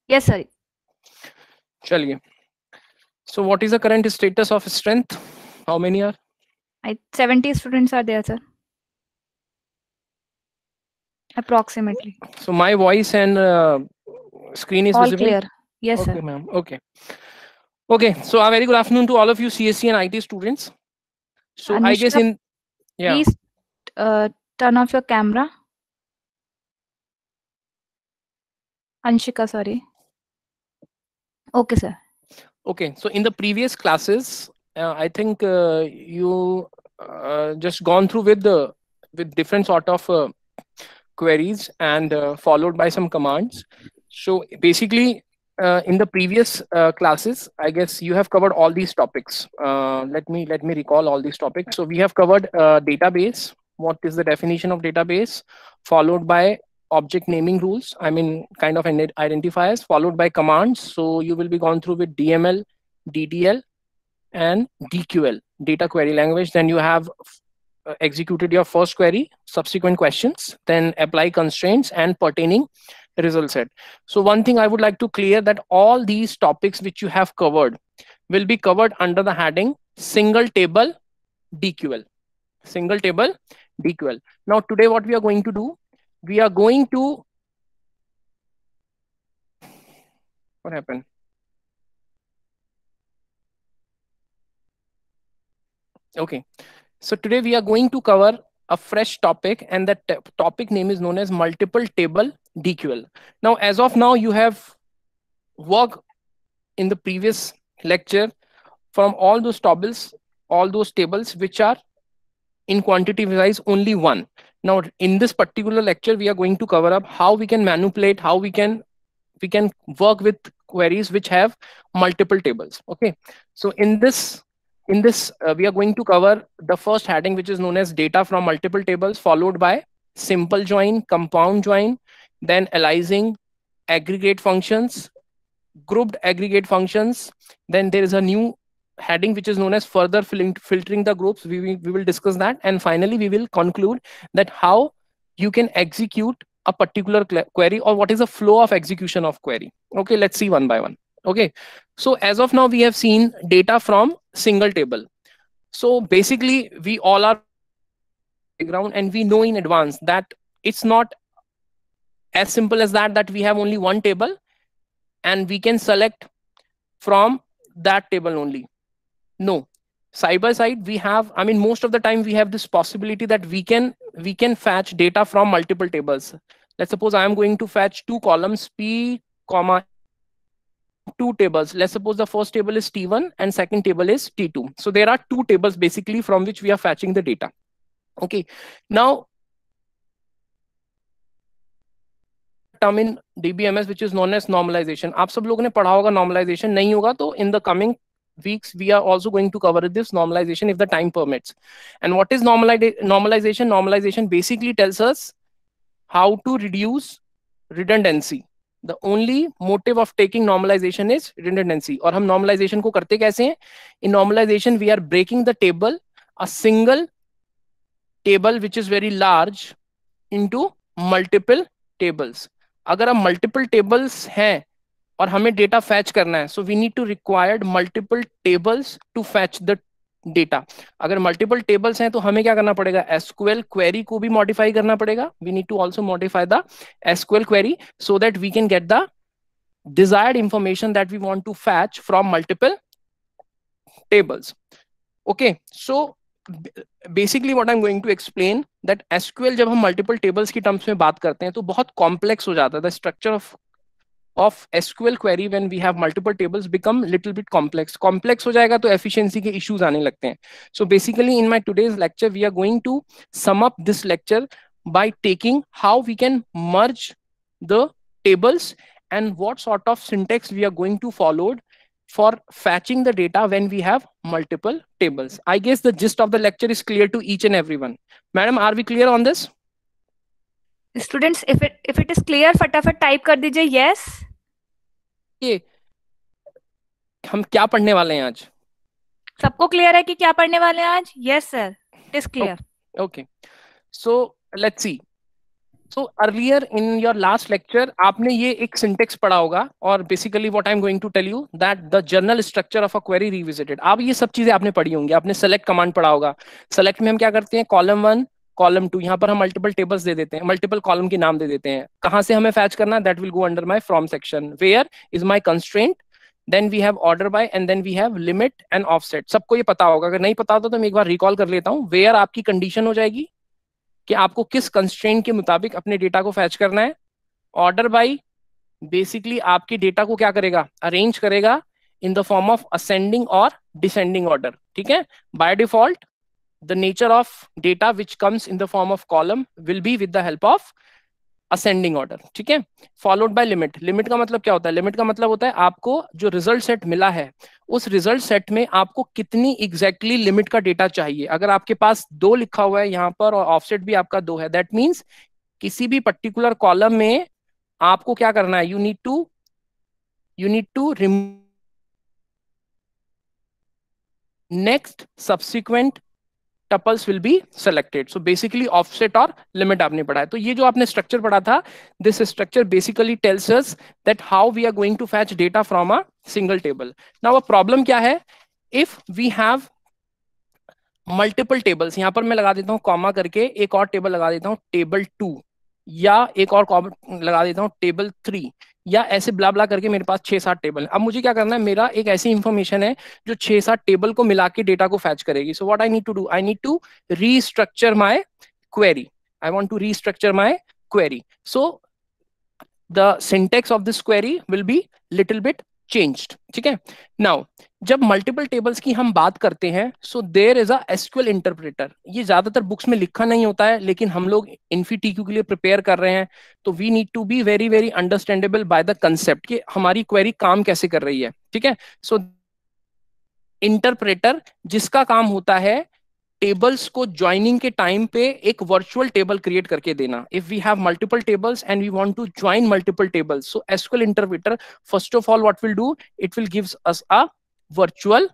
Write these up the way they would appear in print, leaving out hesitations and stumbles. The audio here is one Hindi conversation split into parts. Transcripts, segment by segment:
Yes, sir. चलिए. So what is the current status of strength? How many are? 70 students are there, sir. Approximately. So my voice and screen is All visible. clear. Yes, Okay, sir. ma'am. Okay. Okay. So a very good afternoon to all of you CSC and IT students. So I guess Anushka, in yeah. please turn off your camera. Anshika, sorry. Okay, sir. Okay. So in the previous classes, I think you just gone through with different sort of queries and followed by some commands. So basically, in the previous classes, I guess you have covered all these topics. Let me recall all these topics. So we have covered database. What is the definition of database? Followed by object naming rules. I mean, kind of identifiers. Followed by commands. So you will be gone through with DML, DDL, and DQL, data query language. Then you have executed your first query, subsequent questions, then apply constraints and pertaining result set. So one thing I would like to clear that all these topics which you have covered will be covered under the heading single table DQL. Single table DQL. Now today what we are going to do, we are going to, what happened? Okay. So today we are going to cover a fresh topic, and that topic name is known as multiple table DQL. Now, as of now, you have worked in the previous lecture from all those tables which are in quantity size only one. Now, in this particular lecture, we are going to cover up how we can manipulate, how we can work with queries which have multiple tables. Okay, so in this we are going to cover the first heading, which is known as data from multiple tables, followed by simple join, compound join, then aliasing, aggregate functions, grouped aggregate functions. Then there is a new heading which is known as further filtering the groups. We will discuss that, and finally we will conclude that how you can execute a particular query, or what is the flow of execution of query. Okay, let's see one by one. Okay, so as of now we have seen data from single table. So basically we all are background, and we know in advance that it's not as simple as that we have only one table and we can select from that table only. No, side by side we have, I mean, most of the time we have this possibility that we can fetch data from multiple tables. Let's suppose I am going to fetch two columns p comma two tables. Let's suppose the first table is t1 and second table is t2. So there are two tables basically from which we are fetching the data. Okay, now term in DBMS which is known as normalization. आप सब लोगों ने पढ़ा होगा normalization, नहीं होगा तो in the coming weeks we are also going to cover this normalization if the time permits. And what is normalization? Normalization basically tells us how to reduce redundancy. The only motive of taking normalization is redundancy. और हम normalization को करते कैसे हैं? In normalization we are breaking the table, a single table which is very large, into multiple tables. अगर हम मल्टीपल टेबल्स हैं और हमें डेटा फैच करना है, so we need to required multiple tables to fetch the data. अगर मल्टीपल टेबल्स हैं तो हमें क्या करना पड़ेगा? एसक्यूएल क्वेरी को भी मॉडिफाई करना पड़ेगा. We need to also modify the SQL query so that we can get the desired information that we want to fetch from multiple tables. Okay, so basically what I am going to explain that SQL जब हम मल्टीपल टेबल्स की टर्म्स में बात करते हैं तो बहुत कॉम्प्लेक्स हो जाता है. The structure of SQL query when we have multiple tables become little bit complex हो जाएगा तो एफिशिएंसी के इश्यूज आने लगते हैं. So basically in my today's lecture we are going to sum up this lecture by taking how we can merge the tables and what sort of syntax we are going to follow for fetching the data when we have multiple tables. I guess the gist of the lecture is clear to each and everyone. Madam, are we clear on this? Students, if it is clear, फटाफट टाइप कर दीजिए yes. ये हम क्या पढ़ने वाले हैं आज? सबको क्लियर है कि क्या पढ़ने वाले हैं आज? Yes sir, it is clear. Okay, so let's see. So earlier in your last lecture आपने ये एक सिंटेक्स पढ़ा होगा, और basically what I am going to tell you that the general structure of a query revisited. आप ये सब चीजें आपने पढ़ी होंगी, आपने सेलेक्ट कमांड पढ़ा होगा। सेलेक्ट में हम क्या करते हैं, कॉलम 1 कॉलम 2, यहाँ पर हम मल्टीपल टेबल्स दे देते हैं, मल्टीपल कॉलम के नाम दे देते हैं। कहाँ से हमें फैच करना है, that will go under my from section. Where is my constraint, then we have order by, and then we have limit and offset. सबको ये पता होगा, अगर नहीं पता होता तो मैं एक बार रिकॉल कर लेता हूँ। वेयर आपकी कंडीशन हो जाएगी कि आपको किस कंस्ट्रेंट के मुताबिक अपने डेटा को फैच करना है। ऑर्डर बाय बेसिकली आपके डेटा को क्या करेगा, अरेंज करेगा in the form of ascending और डिसेंडिंग ऑर्डर। ठीक है, by default the nature of data which comes in the form of column will be with the help of ascending order. ठीक है, फॉलोड बाय लिमिट। लिमिट का मतलब क्या होता है, लिमिट का मतलब होता है आपको जो रिजल्ट सेट मिला है उस रिजल्ट सेट में आपको कितनी एग्जैक्टली लिमिट का डेटा चाहिए। अगर आपके पास 2 लिखा हुआ है यहाँ पर और ऑफसेट भी आपका 2 है, दैट मीन्स किसी भी पर्टिकुलर कॉलम में आपको क्या करना है, you need to remove next subsequent tuples will be selected. So basically offset और लिमिट आपने पढ़ा है। तो ये जो आपने स्ट्रक्चर पढ़ा था, this structure basically tells us that how we are going to fetch data from a single table. Now a problem क्या है, if we have multiple tables, यहां पर मैं लगा देता हूं कॉमा करके, एक और टेबल लगा देता हूं टेबल 2, या एक और कॉमा लगा देता हूं टेबल 3, या ऐसे ब्ला ब्ला करके मेरे पास 6-7 टेबल है। अब मुझे क्या करना है, मेरा एक ऐसी इंफॉर्मेशन है जो 6-7 टेबल को मिला के डेटा को फैच करेगी। So what I need to do, I need to restructure my query. I want to restructure my query, so the syntax of this query will be little bit changed. ठीक है, नाउ जब मल्टीपल टेबल्स की हम बात करते हैं, so there is a SQL interpreter. ये ज्यादातर बुक्स में लिखा नहीं होता है, लेकिन हम लोग इन्फीटीक्यू के लिए प्रिपेयर कर रहे हैं, तो we need to be very very understandable by the concept कि हमारी क्वेरी काम कैसे कर रही है। ठीक है, सो इंटरप्रेटर जिसका काम होता है टेबल्स को ज्वाइनिंग के टाइम पे एक वर्चुअल टेबल क्रिएट करके देना। If we have multiple tables and we want to join multiple tables, so SQL interpreter first of all what will do, it will gives us a virtual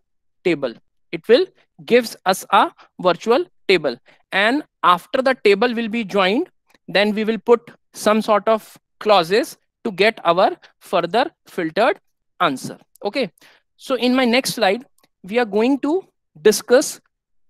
table. It will gives us a virtual table, and after the table will be joined, then we will put some sort of clauses to get our further filtered answer. Okay, so in my next slide we are going to discuss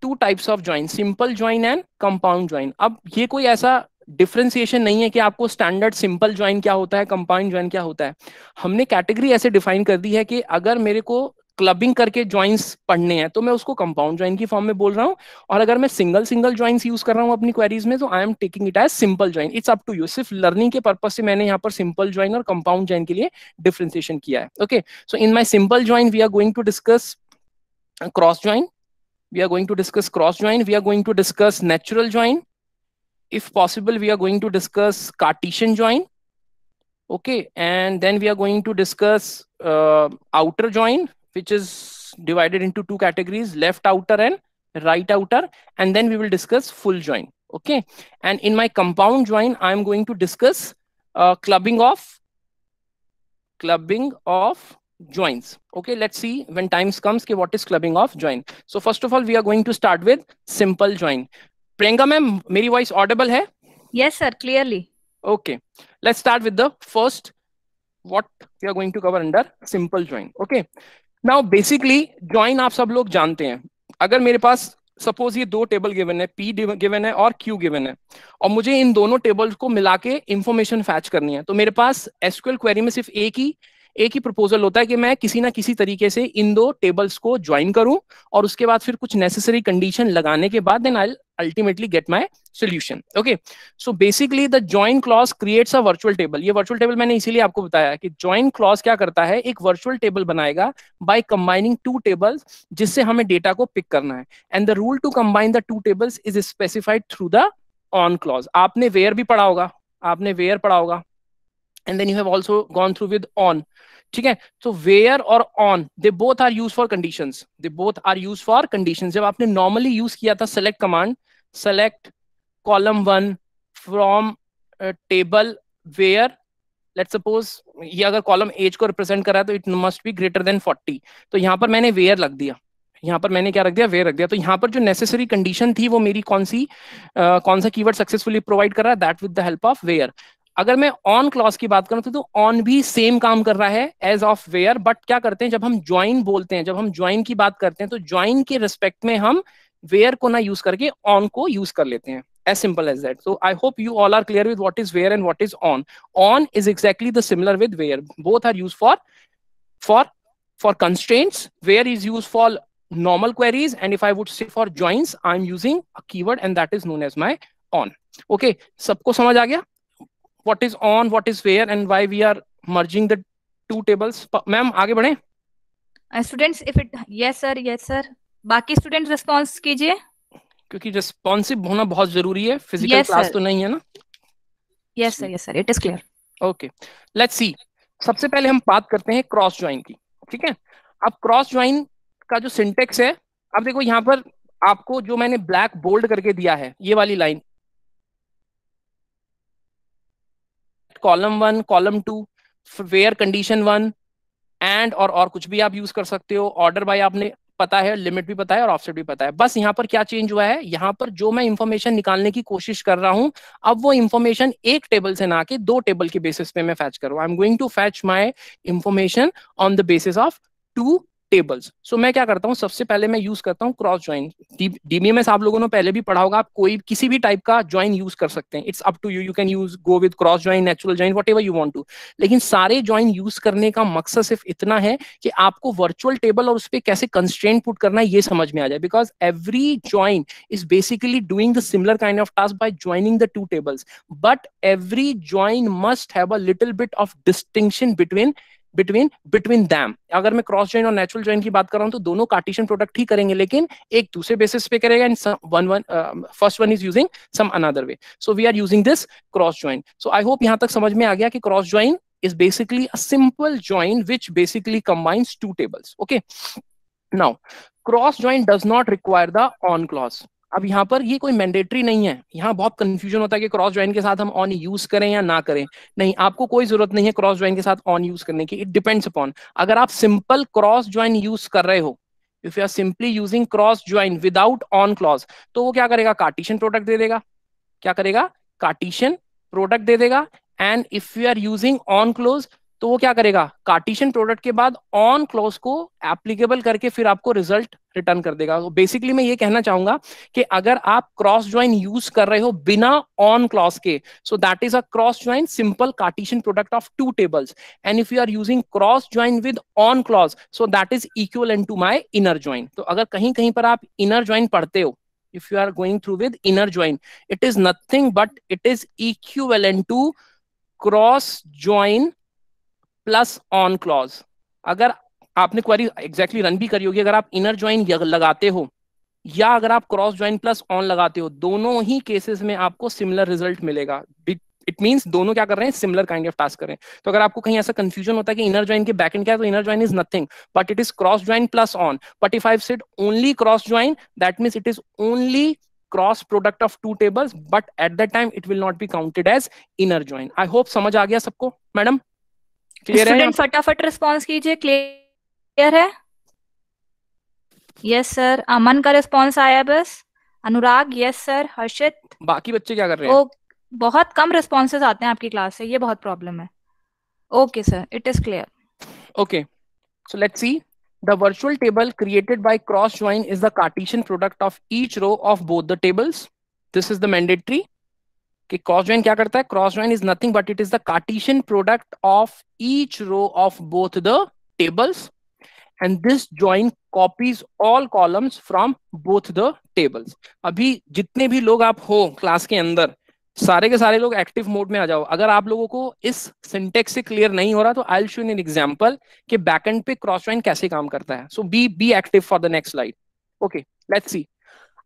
2 types of join, simple join and compound join. अब ये कोई ऐसा डिफरेंशिएशन नहीं है कि आपको स्टैंडर्ड सिंपल ज्वाइन क्या होता है, कंपाउंड ज्वाइन क्या होता है। हमने कैटेगरी ऐसे डिफाइन कर दी है कि अगर मेरे को क्लबिंग करके ज्वाइंस पढ़ने हैं तो मैं उसको कंपाउंड ज्वाइन की फॉर्म में बोल रहा हूं, और अगर मैं सिंगल सिंगल ज्वाइंस यूज कर रहा हूं अपनी क्वेरीज में, तो I am taking it as simple join. It's up to you, सिर्फ लर्निंग के पर्पज से मैंने यहाँ पर सिंपल ज्वाइन और कंपाउंड ज्वाइन के लिए डिफरेंशिएशन किया है। Okay, so in my simple join we are going to discuss cross join, we are going to discuss cross join, we are going to discuss natural join, if possible we are going to discuss Cartesian join. Okay, and then we are going to discuss outer join, which is divided into 2 categories, left outer and right outer, and then we will discuss full join. Okay, and in my compound join I am going to discuss clubbing of joins. Okay, let's see when times comes कि what is clubbing of join. So first of all we are going to start with simple join. Priyanka ma'am, मेरी voice audible है? Yes, sir, clearly. Okay, let's start with the first what we are going to cover under simple join. Okay, now basically join आप सब लोग जानते हैं। अगर मेरे पास सपोज ये 2 टेबल गिवन है, P गिवन है और Q गिवन है, और मुझे इन दोनों टेबल्स को मिला के इंफॉर्मेशन फैच करनी है, तो मेरे पास एसक्यूएल क्वेरी में सिर्फ एक ही प्रपोजल होता है कि मैं किसी ना किसी तरीके से इन 2 टेबल्स को ज्वाइन करूं, और उसके बाद फिर कुछ नेसेसरी कंडीशन लगाने के बाद then I ultimately get my solution. Okay, so basically the join clause creates a virtual table. ये वर्चुअल टेबल मैंने इसीलिए आपको बताया कि ज्वाइन क्लॉज क्या करता है, एक वर्चुअल टेबल बनाएगा बाय कंबाइनिंग 2 टेबल्स जिससे हमें डेटा को पिक करना है, and the rule to combine the 2 tables is specified through the on clause. आपने वेयर भी पढ़ा होगा, and then you have also gone through with on. ठीक है, तो where और on they both are used for conditions. जब आपने normally यूज किया था select command, select column 1 from table where, let's suppose ये अगर column age को represent कर रहा है तो it must be greater than 40, तो यहाँ पर मैंने where लग दिया, यहाँ पर मैंने क्या रख दिया, वेयर रख दिया। तो यहाँ पर जो नेसेसरी कंडीशन थी वो मेरी कौन सा कीवर्ड सक्सेसफुली प्रोवाइड कर रहा है, that with the help of where. अगर मैं ऑन क्लॉज की बात करूं तो ऑन भी सेम काम कर रहा है एज ऑफ वेयर, बट क्या करते हैं जब हम ज्वाइन बोलते हैं, जब हम ज्वाइन की बात करते हैं तो ज्वाइन के रिस्पेक्ट में हम वेयर को ना यूज करके ऑन को यूज कर लेते हैं, as simple as that. So I hope you all are clear with what is where and what is on. On is exactly the similar with where. Both are used for for constraints. Where is used for normal queries, and if I would say for joins, I'm using a keyword and that is known as my on. Okay, सबको समझ आ गया what is on, what is where, and why we are merging the two tables? Ma'am आगे बढ़े। Students if it yes sir बाकी स्टूडेंट रिस्पॉन्स कीजिए। क्योंकि रिस्पॉन्सिव होना बहुत जरूरी है, फिजिकल Yes, क्लास sir. तो नहीं है ना। Yes, sir. It is clear. Okay, let's सी। सबसे पहले हम बात करते हैं क्रॉस ज्वाइन की, ठीक है। अब क्रॉस ज्वाइन का जो सिंटेक्स है, अब देखो यहाँ पर आपको जो मैंने ब्लैक बोल्ड करके दिया है, ये वाली line, column 1, column 2, where condition 1 and और कुछ भी आप यूज कर सकते हो। ऑर्डर बाय आपने पता है, लिमिट भी पता है और ऑफसेट भी पता है। बस यहाँ पर क्या चेंज हुआ है, यहाँ पर जो मैं इंफॉर्मेशन निकालने की कोशिश कर रहा हूं, अब वो इंफॉर्मेशन एक टेबल से ना के दो टेबल के बेसिस पे मैं फैच कर रहा हूं। I am going to fetch my information on the basis of two tables. So मैं क्या करता हूँ, सबसे पहले मैं यूज करता हूँ क्रॉस ज्वाइन। डीबीएमएस आप लोगों ने पहले भी पढ़ा होगा, आप कोई किसी भी टाइप का ज्वाइन यूज कर सकते हैं, it's up to you, you can use go with cross join, natural join, whatever you want to. लेकिन सारे ज्वाइन यूज करने का मकसद सिर्फ इतना है कि आपको वर्चुअल टेबल और उस पर कैसे कंस्ट्रेंट पुट करना है ये समझ में आ जाए, because every join is basically doing the similar kind of task by joining the two tables, but every join must have a little bit of distinction between them. अगर मैं क्रॉस ज्वाइन और नेचुरल ज्वाइन की बात कर रहा हूं तो दोनों कार्टेशियन प्रोडक्ट ही करेंगे, लेकिन एक दूसरे बेसिस पे करेगा and first one is using some another way. So we are using this cross join. So I hope यहां तक समझ में आ गया कि cross join is basically a simple join which basically combines two tables. Okay, now cross join does not require the on clause. अब यहाँ पर ये कोई मैंडेटरी नहीं है। यहाँ बहुत कंफ्यूजन होता है कि क्रॉस ज्वाइन के साथ हम ऑन यूज करें या ना करें। नहीं, आपको कोई जरूरत नहीं है क्रॉस ज्वाइन के साथ ऑन यूज करने की, इट डिपेंड्स अपॉन। अगर आप सिंपल क्रॉस ज्वाइन यूज कर रहे हो, if you are simply using cross join without on clause, तो वो क्या करेगा, कार्टेशियन प्रोडक्ट दे देगा। क्या करेगा, कार्टेशियन प्रोडक्ट दे देगा। And if you are using on clause, तो वो क्या करेगा, कार्टेशियन प्रोडक्ट के बाद ऑन क्लोज को एप्लीकेबल करके फिर आपको रिजल्ट रिटर्न कर देगा। बेसिकली मैं ये कहना चाहूंगा कि अगर आप क्रॉस ज्वाइन यूज कर रहे हो बिना ऑन क्लॉज के, so that is a cross join simple Cartesian product of two tables. And if you are using cross join with on clause, so that is equal to my inner join. तो अगर कहीं कहीं पर आप इनर ज्वाइन पढ़ते हो, if you are going through with inner join, it is nothing but it is equivalent to cross join plus on clause. अगर आपने क्वेरी एग्जैक्टली रन भी करी होगी, अगर आप इनर ज्वाइन लगाते हो या अगर आप क्रॉस ज्वाइन प्लस ऑन लगाते हो, दोनों ही केसेस में आपको सिमिलर रिजल्ट मिलेगा। इट मींस दोनों क्या कर रहे हैं, सिमिलर काइंड ऑफ टास्क कर रहे हैं। तो अगर आपको कहीं ऐसा कंफ्यूजन होता है कि इनर ज्वाइन के बैकएंड क्या है, तो inner join is nothing but it is cross join plus on. But if I have said only cross join, that means it is only cross product of two tables, but at that time it will not be counted as inner join. I hope समझ आ गया सबको। मैडम क्लियर है? स्टूडेंट फटाफट रिस्पॉन्स कीजिए। क्लियर है? Yes sir. अमन का रिस्पॉन्स आया बस। Anurag yes sir. हर्षित? बाकी बच्चे क्या कर रहे हैं? बहुत कम रिस्पॉन्सेज आते हैं आपकी क्लास से, ये बहुत प्रॉब्लम है। Okay sir, it is clear. Okay, so let's see. The virtual table created by cross join is the Cartesian product of each row of both the tables. This is the mandatory. कि क्रॉस ज्वाइन क्या करता है, cross join is nothing but it is the Cartesian product of each row of both the tables and this join copies all columns from both the tables. अभी जितने भी लोग आप हो क्लास के अंदर, सारे के सारे लोग एक्टिव मोड में आ जाओ। अगर आप लोगों को इस सिंटेक्स से क्लियर नहीं हो रहा तो I will show you an example कि बैकएंड पे क्रॉस ज्वाइन कैसे काम करता है। So be active for the next slide. Okay, let's see.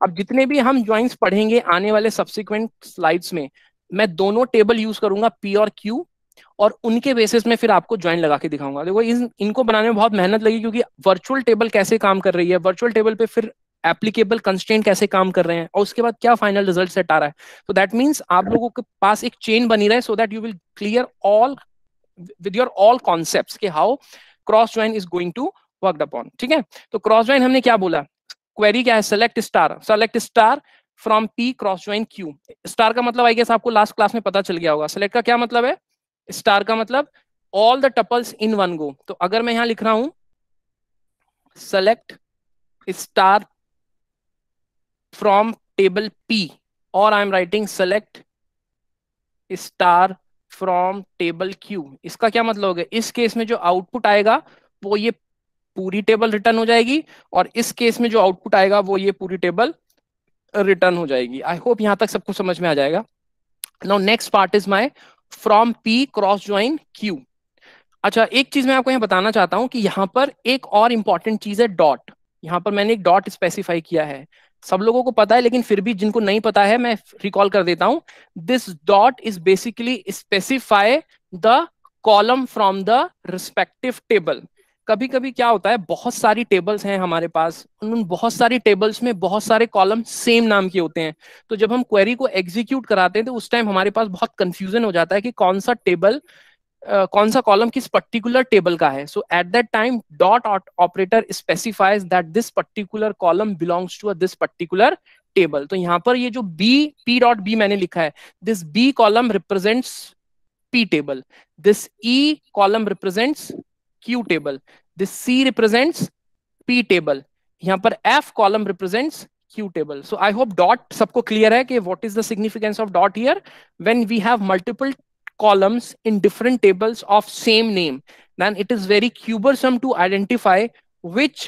अब जितने भी हम ज्वाइंस पढ़ेंगे आने वाले सब्सिक्वेंट स्लाइड्स में, मैं दोनों टेबल यूज करूंगा पी और क्यू, और उनके बेसिस में फिर आपको ज्वाइन लगा के दिखाऊंगा। देखो इनको बनाने में बहुत मेहनत लगी, क्योंकि वर्चुअल टेबल कैसे काम कर रही है, वर्चुअल टेबल पे फिर एप्लीकेबल कंस्ट्रेंट कैसे काम कर रहे हैं, और उसके बाद क्या फाइनल रिजल्ट सेट आ रहा है। तो दैट मीन्स आप लोगों के पास एक चेन बनी रहे, so that you will clear all with your all concepts कि how cross join is going to worked upon, ठीक है। तो क्रॉस ज्वाइन हमने क्या बोला, क्वेरी क्या है, select star from P cross join Q. Star का मतलब आई गेस आपको लास्ट क्लास में पता चल गया होगा। सेलेक्ट का क्या मतलब है, स्टार का मतलब all the tuples in one go. तो अगर मैं यहां लिख रहा हूं select star from table P, और I am writing select star from table Q, इसका क्या मतलब हो गया, इस केस में जो आउटपुट आएगा वो ये पूरी टेबल रिटर्न हो जाएगी, और इस केस में जो आउटपुट आएगा वो ये पूरी टेबल रिटर्न हो जाएगी। आई होप यहां तक सबको समझ में आ जाएगा। Now next part is my from P cross join Q. अच्छा, एक चीज मैं आपको यहाँ बताना चाहता हूं कि यहाँ पर एक और इंपॉर्टेंट चीज है डॉट। यहाँ पर मैंने एक डॉट स्पेसिफाई किया है, सब लोगों को पता है, लेकिन फिर भी जिनको नहीं पता है मैं रिकॉल कर देता हूं। This dot is basically specify the column from the respective table. कभी कभी क्या होता है, बहुत सारी टेबल्स हैं हमारे पास, उन बहुत सारी टेबल्स में बहुत सारे कॉलम सेम नाम के होते हैं। तो जब हम क्वेरी को एग्जीक्यूट कराते हैं तो उस टाइम हमारे पास बहुत कंफ्यूजन हो जाता है कि कौन सा टेबल कौन सा कॉलम किस पर्टिकुलर टेबल का है। So at that time dot operator specifies that this particular column belongs to this particular table. तो यहाँ पर ये जो बी पी डॉट बी मैंने लिखा है, this B column represents P table, this E column represents Q table, this C represents P table, यहाँ पर F column represents Q table. So I hope dot सबको क्लियर है कि what is the significance of dot here. When we have multiple columns in different tables of same name, then it is very cumbersome to identify which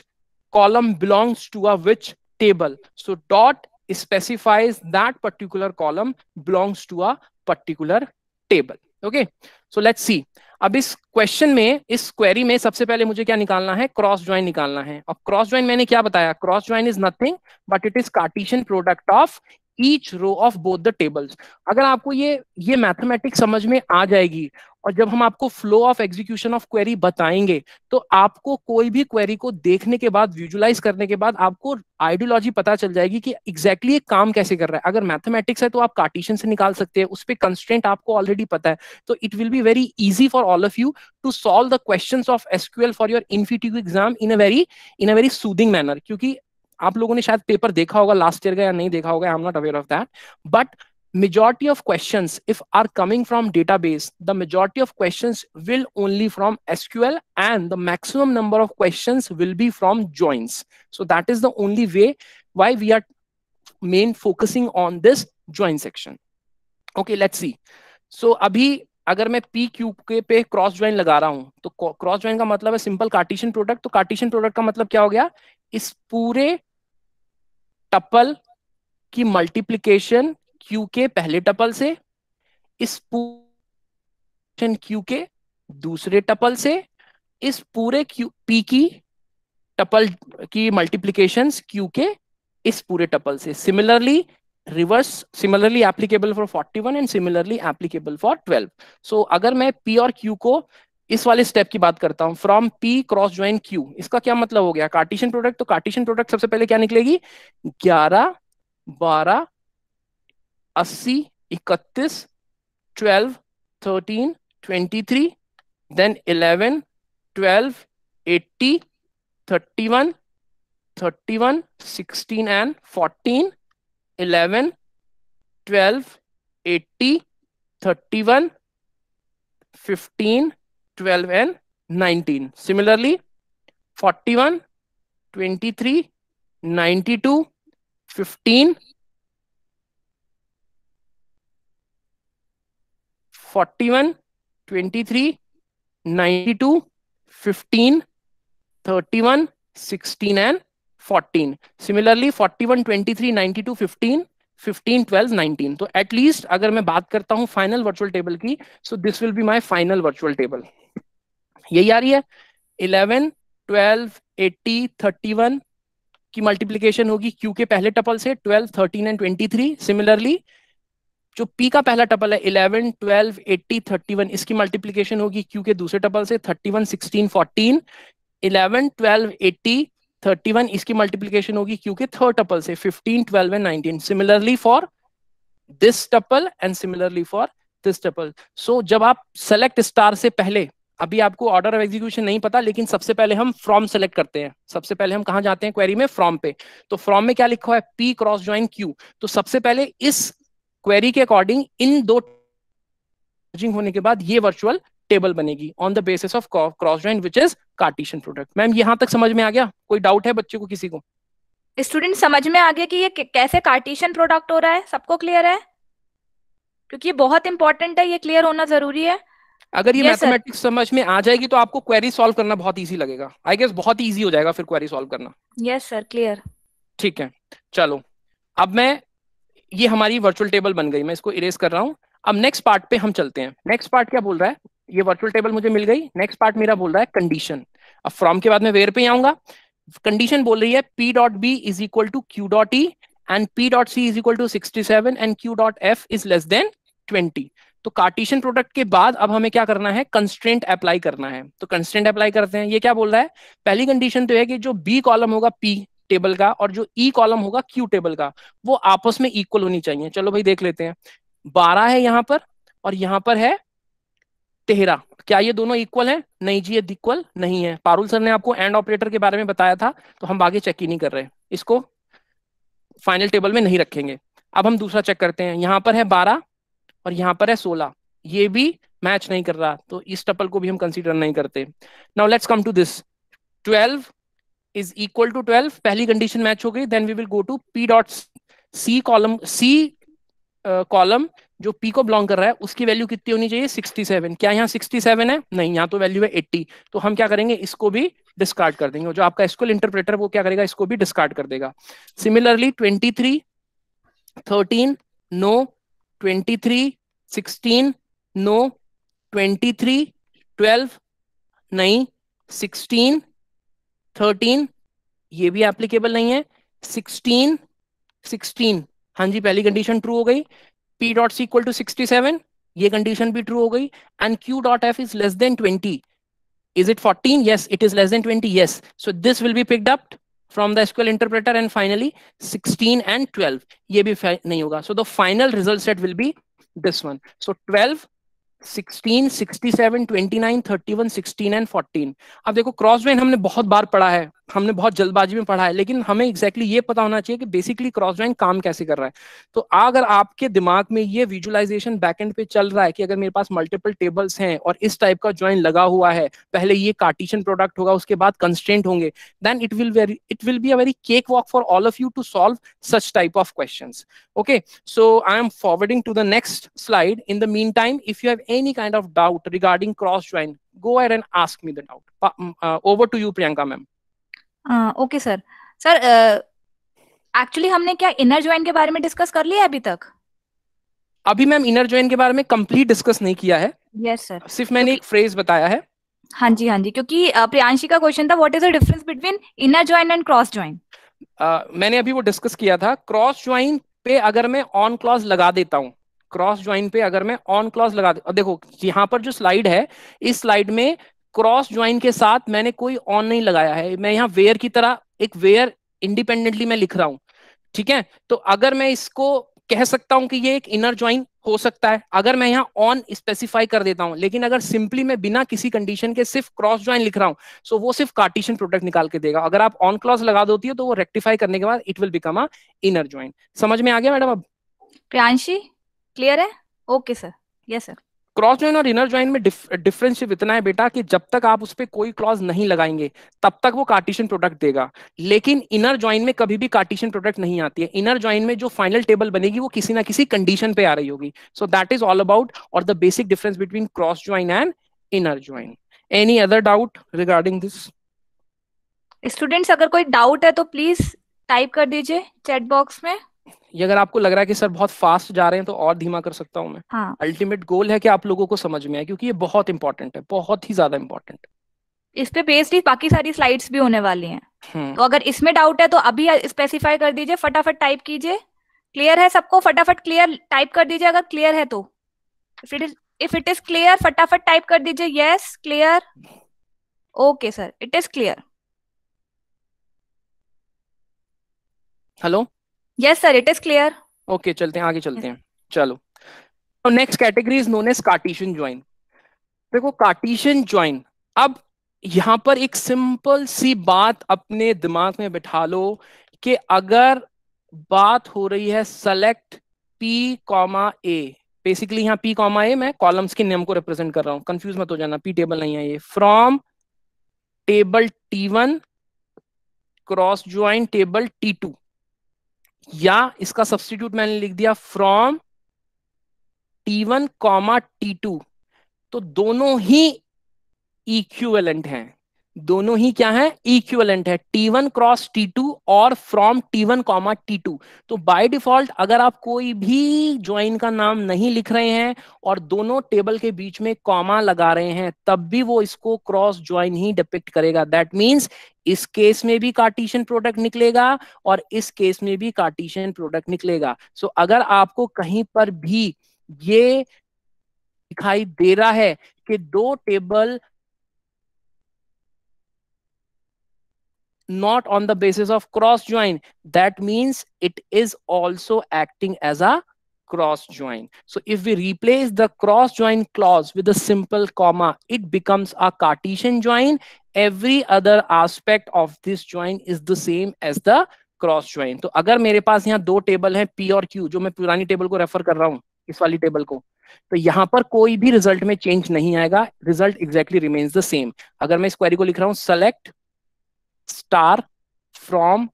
column belongs to a which table. So dot specifies that particular column belongs to a particular table. Okay, so let's see. अब इस क्वेश्चन में, इस क्वेरी में सबसे पहले मुझे क्या निकालना है, क्रॉस ज्वाइन निकालना है। और क्रॉस ज्वाइन मैंने क्या बताया, cross join is nothing but it is Cartesian product of each row of both the tables. अगर आपको ये मैथमेटिक्स समझ में आ जाएगी, और जब हम आपको flow of execution of query बताएंगे, तो आपको कोई भी क्वेरी को देखने के बाद, विजुलाइज करने के बाद आपको आइडियोलॉजी पता चल जाएगी कि एग्जैक्टली ये काम कैसे कर रहा है। अगर मैथमेटिक्स है तो आप कार्टेशियन से निकाल सकते हैं, उस पर कंस्ट्रेंट आपको ऑलरेडी पता है, तो it will be very easy for all of you to solve the questions of SQL for your इनफीटीयू exam in a very soothing manner. क्योंकि आप लोगों ने शायद पेपर देखा होगा लास्ट ईयर का या नहीं देखा होगा, I am not aware of that, but majority of questions if are coming from database, the majority of questions will only from SQL, and the maximum number of questions will be from joins. So that is the only way why we are main focusing on this join section. Okay, let's see. So अभी अगर मैं पी क्यू के पे क्रॉस ज्वाइन लगा रहा हूं, तो क्रॉस ज्वाइन का मतलब है सिंपल कार्टेशियन प्रोडक्ट। तो कार्टेशियन प्रोडक्ट का मतलब क्या हो गया, इस पूरे टपल की मल्टीप्लीकेशन क्यू के पहले टपल से, इस पूरे क्यू के दूसरे टपल से, इस पूरे क्यू पी की टपल की मल्टीप्लीकेशन क्यू के इस पूरे टपल से। Similarly applicable for 41 and similarly applicable for 12। सो अगर मैं पी और क्यू को इस वाले स्टेप की बात करता हूं, from P cross join Q, इसका क्या मतलब हो गया, कार्टेशियन प्रोडक्ट। तो कार्टेशियन प्रोडक्ट सबसे पहले क्या निकलेगी, 11 12 80 31 12 13 23, then 11 12 80 31 31 16 and 14, 11 12 80 31 15 12 and 19. Similarly 41 23 92 15 41 23 92 15 31 16 and 14. Similarly 41 23 92 15 15 12 19. तो एटलीस्ट अगर मैं बात करता हूं फाइनल वर्चुअल टेबल की, so this will be my final virtual table. यही आ रही है, 11 12 80 31 की मल्टीप्लीकेशन होगी क्यू के पहले टपल से, 12 13 एंड 23। सिमिलरली जो पी का पहला टपल है 11 12 80 31, इसकी मल्टीप्लीकेशन होगी क्यू के दूसरे टपल से, 31 16 14, 11 12 80 31, इसकी मल्टीप्लीकेशन होगी क्यू के थर्ड टपल से, 15 12 and 19। Similarly for this tuple and similarly for this tuple. So जब आप सेलेक्ट स्टार से पहले अभी आपको ऑर्डर ऑफ एग्जीक्यूशन नहीं पता, लेकिन सबसे पहले हम फ्रॉम सेलेक्ट करते हैं। सबसे पहले हम कहाँ जाते हैं क्वेरी में? फ्रॉम पे। तो फ्रॉम में क्या लिखा है? P cross join Q. तो सबसे पहले इस क्वेरी के अकॉर्डिंग इन दो मर्जिंग होने के बाद ये वर्चुअल टेबल बनेगी on the basis of cross join which is Cartesian product. Ma'am यहां तक समझ में आ गया? कोई डाउट है बच्चे को, किसी को? स्टूडेंट समझ में आ गया कि ये कैसे कार्टेशियन प्रोडक्ट हो रहा है? सबको क्लियर है? क्योंकि ये बहुत इंपॉर्टेंट है, ये क्लियर होना जरूरी है। अगर ये यस सर। मैथमेटिक्स समझ में आ जाएगी तो आपको क्वेरी सॉल्व करना बहुत इजी लगेगा। आई गेस बहुत इजी हो जाएगा फिर क्वेरी सॉल्व करना। Yes sir, clear. ठीक है, चलो। अब मैं, ये हमारी वर्चुअल टेबल बन गई, मैं इसको इरेज कर रहा हूं। अब नेक्स्ट पार्ट पे हम चलते हैं। नेक्स्ट पार्ट क्या बोल रहा है? ये वर्चुअल टेबल मुझे मिल गई। नेक्स्ट पार्ट मेरा बोल रहा है कंडीशन। अब फ्रॉम के बाद मैं वेयर पे ही आऊंगा। कंडीशन बोल रही है P dot B is equal to Q dot E and P dot C is equal to 67 and Q dot F is less than 20। तो कार्टेशियन प्रोडक्ट के बाद अब हमें क्या करना है? कंस्ट्रेंट अप्लाई करना है। तो कंस्ट्रेंट अप्लाई करते हैं। ये क्या बोल रहा है? पहली कंडीशन तो है कि जो बी कॉलम होगा पी टेबल का और जो ई कॉलम होगा क्यू टेबल का, वो आपस में इक्वल होनी चाहिए। चलो भाई देख लेते हैं। 12 है यहाँ पर और यहाँ पर है 13। क्या ये दोनों इक्वल है? नहीं जी, ये इक्वल नहीं है। पारुल सर ने आपको एंड ऑपरेटर के बारे में बताया था, तो हम आगे चेक ही नहीं कर रहे, इसको फाइनल टेबल में नहीं रखेंगे। अब हम दूसरा चेक करते हैं। यहाँ पर है 12 और यहाँ पर है 16, ये भी मैच नहीं कर रहा, तो इस टपल को भी हम कंसीडर नहीं करते। Now let's come to this. 12 is equal to 12, पहली कंडीशन मैच हो गई। Then we will go to P dot C column. C column जो पी को बिलोंग कर रहा है उसकी वैल्यू कितनी होनी चाहिए? 67। क्या यहाँ 67 है? नहीं, यहाँ तो वैल्यू है 80। तो हम क्या करेंगे? इसको भी डिस्कार्ड कर देंगे। जो आपका एसक्यूएल इंटरप्रेटर वो क्या करेगा? इसको भी डिस्कार्ड कर देगा। सिमिलरली 23, 13 नो, 23, 16 नो, 23, 12 नहीं, 16, 13 ये भी एप्लीकेबल नहीं है, 16, 16 हाँ जी पहली कंडीशन ट्रू हो गई। P dot C equal to 67, ये कंडीशन भी ट्रू हो गई। And Q dot F is less than 20। Is it 14? Yes, it is less than 20. Yes. So this will be picked up from the SQL interpreter, and finally 16 and 12. ये भी नहीं होगा. So the final result set will be this one. So 12, 16, 67, 29, 31, 16 and 14। अब देखो क्रॉस ज्वाइन हमने बहुत बार पढ़ा है, हमने बहुत जल्दबाजी में पढ़ा है, लेकिन हमें एग्जैक्टली ये पता होना चाहिए कि बेसिकली क्रॉस ज्वाइन काम कैसे कर रहा है। तो अगर आपके दिमाग में ये विजुअलाइजेशन बैकएंड पे चल रहा है कि अगर मेरे पास मल्टीपल टेबल्स हैं और इस टाइप का ज्वाइन लगा हुआ है, पहले ये कार्टेशियन प्रोडक्ट होगा, उसके बाद कंस्ट्रेंट होंगे, then it will be a very cake walk for all of you to solve such type of questions. Okay, so I am forwarding to the next slide. In the meantime, if you have any kind of doubt regarding cross join, go ahead and ask me the doubt. Over to you, Priyanka ma'am. Okay sir. Sir actually हमने क्या इनर ज्वाइन के बारे में डिस्कस कर लिया अभी तक? अभी मैम इनर ज्वाइन के बारे में कंप्लीट डिस्कस नहीं किया है। Yes sir. सिर्फ मैंने एक फ्रेज बताया है। हाँ जी, हाँ जी, क्योंकि प्रियांशी का क्वेश्चन था what is the difference between inner join and cross join. मैंने अभी वो डिस्कस किया था। क्रॉस ज्वाइन पे अगर मैं ऑन क्लॉज लगा देता हूँ, क्रॉस ज्वाइन पे अगर मैं ऑन क्लॉज लगा दे, देखो यहाँ पर जो स्लाइड है, इस स्लाइड में क्रॉस ज्वाइन के साथ मैंने कोई ऑन नहीं लगाया है। मैं यहाँ वेयर की तरह एक वेयर इंडिपेंडेंटली मैं लिख रहा हूँ, ठीक है। तो अगर मैं इसको कह सकता हूं कि ये एक इनर ज्वाइन हो सकता है अगर मैं यहाँ ऑन स्पेसिफाई कर देता हूं, लेकिन अगर सिंपली मैं बिना किसी कंडीशन के सिर्फ क्रॉस ज्वाइन लिख रहा हूं, सो वो सिर्फ कार्टेशियन प्रोडक्ट निकाल के देगा। अगर आप ऑन क्लॉज लगा देती हो तो वो रेक्टिफाई करने के बाद it will become a inner join. समझ में आ गया मैडम? अब प्रियांशी क्लियर है? Okay sir. Yes sir. Cross join और इनर ज्वाइन में डिफरेंस सिर्फ इतना है बेटा कि जब तक आप उस पर कोई क्लॉज नहीं लगाएंगे तब तक वो कार्टेशियन प्रोडक्ट देगा, लेकिन इनर ज्वाइन में कभी भी कार्टेशियन प्रोडक्ट नहीं आती है। इनर ज्वाइन में जो फाइनल टेबल बनेगी वो किसी ना किसी कंडीशन पे आ रही होगी। So that is all about और the basic difference between cross join and inner join. Any other doubt regarding this? Students अगर कोई डाउट है तो प्लीज टाइप कर दीजिए चैट बॉक्स में। ये अगर आपको लग रहा है कि सर बहुत फास्ट जा रहे हैं तो और धीमा कर सकता हूं मैं। हाँ, अल्टीमेट गोल है कि आप लोगों को समझ में आए, क्योंकि ये बहुत इंपॉर्टेंट है, बहुत ही ज्यादा इंपॉर्टेंट इस पे बेस्ड ही बाकी सारी स्लाइड्स भी होने वाली हैं। है। तो अगर इसमें डाउट है तो अभी स्पेसिफाई कर दीजिए, फटाफट टाइप कीजिए। क्लियर है सबको? फटाफट क्लियर टाइप कर दीजिए अगर क्लियर है तो। इफ इट इज क्लियर फटाफट टाइप कर दीजिए yes clear. Okay sir, it is clear. Hello, yes sir, it is clear. Okay चलते हैं, आगे चलते हैं। चलो, तो next category is known as Cartesian join. देखो कार्टेशियन ज्वाइन, अब यहां पर एक सिंपल सी बात अपने दिमाग में बिठा लो कि अगर बात हो रही है सेलेक्ट P कॉमा ए, बेसिकली यहाँ P कॉमा ए मैं कॉलम्स के नेम को रिप्रेजेंट कर रहा हूं, कंफ्यूज मत हो जाना, P टेबल नहीं है ये, from table T1 cross join table T2, या इसका सब्स्टिट्यूट मैंने लिख दिया फ्रॉम T1 कॉमा T2, तो दोनों ही इक्विवेलेंट हैं, दोनों ही क्या है, इक्विवेलेंट है, T1 क्रॉस T2 और फ्रॉम T1 कॉमा T2। तो बाय डिफॉल्ट अगर आप कोई भी ज्वाइन का नाम नहीं लिख रहे हैं और दोनों टेबल के बीच में कॉमा लगा रहे हैं, तब भी वो इसको क्रॉस ज्वाइन ही डिपिक्ट करेगा। दैट मींस इस केस में भी कार्टेशियन प्रोडक्ट निकलेगा और इस केस में भी कार्टेशियन प्रोडक्ट निकलेगा। सो अगर आपको कहीं पर भी ये दिखाई दे रहा है कि दो table not on the basis of cross join, that means it is also acting as a cross join. So if we replace the cross join clause with a simple comma, it becomes a Cartesian join. Every other aspect of this join is the same as the cross join. तो अगर मेरे पास यहाँ दो टेबल हैं P और Q, जो मैं पुरानी टेबल को रेफर कर रहा हूँ, इस वाली टेबल को, तो यहां पर कोई भी रिजल्ट में चेंज नहीं आएगा, result exactly remains the same. अगर मैं इस क्वेरी को लिख रहा हूँ select star from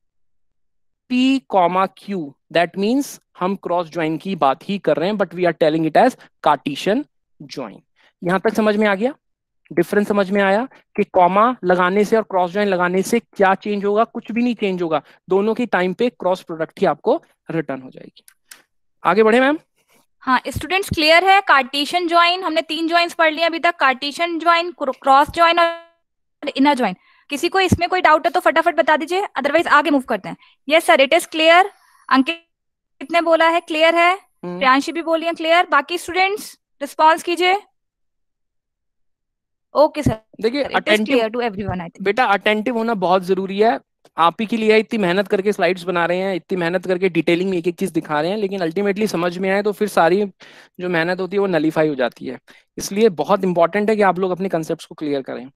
P comma Q, that means हम क्रॉस ज्वाइन की बात ही कर रहे हैं, but we are telling it as Cartesian join. यहां तक समझ में आ गया, डिफरेंस समझ में आया कि कॉमा लगाने से और क्रॉस ज्वाइन लगाने से क्या चेंज होगा? कुछ भी नहीं चेंज होगा, दोनों की टाइम पे क्रॉस प्रोडक्ट ही आपको रिटर्न हो जाएगी। आगे बढ़े मैम। हाँ स्टूडेंट्स क्लियर है? कार्टेशियन ज्वाइन हमने 3 ज्वाइंस पढ़ लिया अभी तक, कार्टेशियन ज्वाइन, क्रॉस ज्वाइन और इनर ज्वाइन। किसी को इसमें कोई डाउट है तो फटाफट बता दीजिए, अदरवाइज आगे मूव करते हैं। Yes sir it is clear. Ankit ने बोला है क्लियर है, प्रियांशी भी बोली है क्लियर। बाकी स्टूडेंट्स रिस्पॉन्स कीजिए। ओके सर, देखिए attentive to everyone. I think बेटा अटेंटिव होना बहुत जरूरी है, आप ही के लिए इतनी मेहनत करके स्लाइड्स बना रहे हैं, इतनी मेहनत करके डिटेलिंग में एक एक चीज दिखा रहे हैं, लेकिन अल्टीमेटली समझ में आए तो फिर सारी जो मेहनत होती है वो नलीफाई हो जाती है। इसलिए बहुत इंपॉर्टेंट है कि आप लोग अपने कंसेप्ट को क्लियर करें।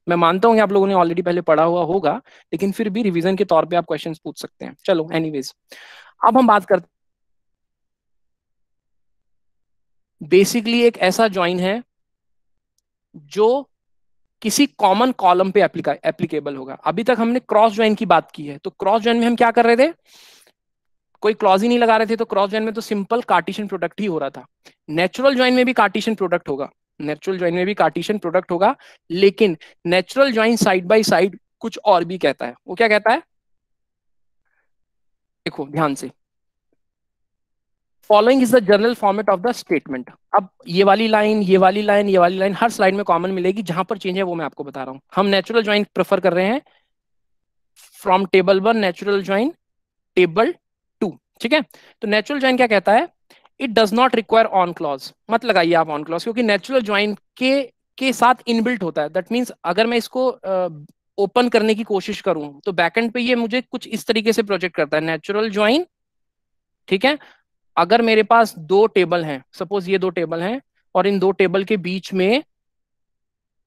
मैं मानता हूँ कि आप लोगों ने ऑलरेडी पहले पढ़ा हुआ होगा, लेकिन फिर भी रिवीजन के तौर पे आप क्वेश्चंस पूछ सकते हैं। चलो एनीवेज, अब हम बात करते, बेसिकली एक ऐसा ज्वाइन है जो किसी कॉमन कॉलम पे एप्लीकेबल होगा। अभी तक हमने क्रॉस ज्वाइन की बात की है, तो क्रॉस ज्वाइन में हम क्या कर रहे थे? कोई क्लॉज ही नहीं लगा रहे थे, तो क्रॉस ज्वाइन में तो सिंपल कार्टेशियन प्रोडक्ट ही हो रहा था। नेचुरल ज्वाइन में भी कार्टेशियन प्रोडक्ट होगा, नेचुरल ज्वाइन में भी कार्टेशियन प्रोडक्ट होगा, लेकिन natural join side by side कुछ और भी कहता है। वो क्या कहता है? देखो ध्यान से, following is the general format of the statement. अब ये वाली लाइन, ये वाली लाइन, ये वाली लाइन हर स्लाइड में कॉमन मिलेगी, जहां पर चेंज है वो मैं आपको बता रहा हूं। हम नेचुरल ज्वाइन प्रेफर कर रहे हैं from table 1 natural join table 2, ठीक है। तो नेचुरल ज्वाइन क्या कहता है? It does not require on clause. मत लगाइए आप ऑन क्लॉज, क्योंकि नेचुरल ज्वाइन के साथ इनबिल्ट होता है। दैट मीन्स अगर मैं इसको ओपन करने की कोशिश करूं तो बैकएंड पे ये मुझे कुछ इस तरीके से प्रोजेक्ट करता है, नेचुरल ज्वाइन, ठीक है। अगर मेरे पास दो टेबल हैं, सपोज ये दो टेबल हैं, और इन दो टेबल के बीच में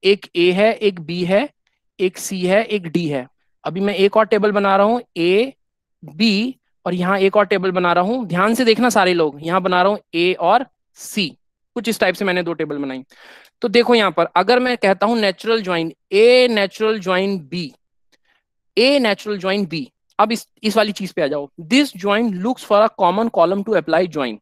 एक ए है, एक बी है, एक सी है, एक डी है। अभी मैं एक और टेबल बना रहा हूं ए बी, और यहाँ एक और टेबल बना रहा हूं, ध्यान से देखना सारे लोग, यहाँ बना रहा हूं ए और सी। कुछ इस टाइप से मैंने दो टेबल बनाई। तो देखो यहाँ पर अगर मैं कहता हूं natural join A natural join B, A natural join B, अब इस वाली चीज पे आ जाओ। This join looks for a common column to apply join.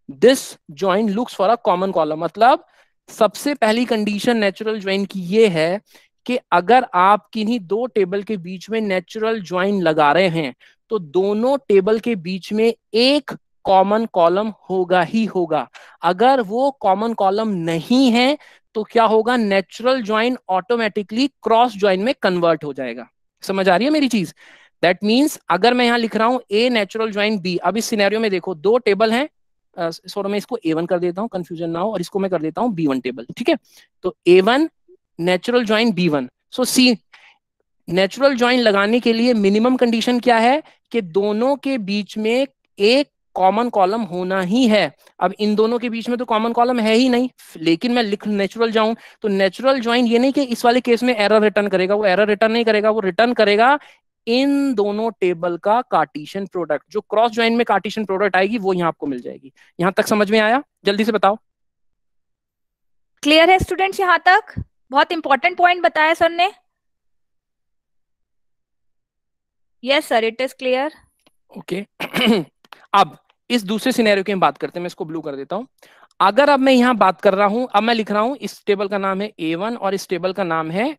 This join looks for a common column, मतलब सबसे पहली कंडीशन नेचुरल ज्वाइन की ये है कि अगर आप किन्हीं दो टेबल के बीच में नेचुरल ज्वाइन लगा रहे हैं तो दोनों टेबल के बीच में एक कॉमन कॉलम होगा ही होगा। अगर वो कॉमन कॉलम नहीं है तो क्या होगा? Natural join automatically cross join में कन्वर्ट हो जाएगा। समझ आ रही है मेरी चीज? दैट मीन्स अगर मैं यहां लिख रहा हूं ए नेचुरल ज्वाइन बी, अब इस सिनेरियो में देखो दो टेबल हैं, सॉरी मैं इसको A1 कर देता हूं, कंफ्यूजन ना हो, और इसको मैं कर देता हूं B1 टेबल, ठीक है। तो A1 नेचुरल ज्वाइन B1। सो सी नेचुरल ज्वाइन लगाने के लिए मिनिमम कंडीशन क्या है कि दोनों के बीच में एक कॉमन कॉलम होना ही है। अब इन दोनों के बीच में तो कॉमन कॉलम है ही नहीं, लेकिन मैं लिख नेचुरल जाऊं तो नेचुरल ज्वाइन ये नहीं कि इस वाले केस में एरर रिटर्न करेगा, वो एरर रिटर्न नहीं करेगा, वो रिटर्न करेगा इन दोनों टेबल का कार्टेशियन प्रोडक्ट। जो क्रॉस ज्वाइन में कार्टेशियन प्रोडक्ट आएगी वो यहां आपको मिल जाएगी। यहां तक समझ में आया? जल्दी से बताओ। क्लियर है स्टूडेंट्स यहां तक? बहुत इंपॉर्टेंट पॉइंट बताया सर ने। Yes sir, it is clear. Okay अब इस दूसरे सिनेरियो की हम बात करते हैं। मैं इसको ब्लू कर देता हूं। अगर अब मैं यहां बात कर रहा हूं, अब मैं लिख रहा हूं इस टेबल का नाम है A1 और इस टेबल का नाम है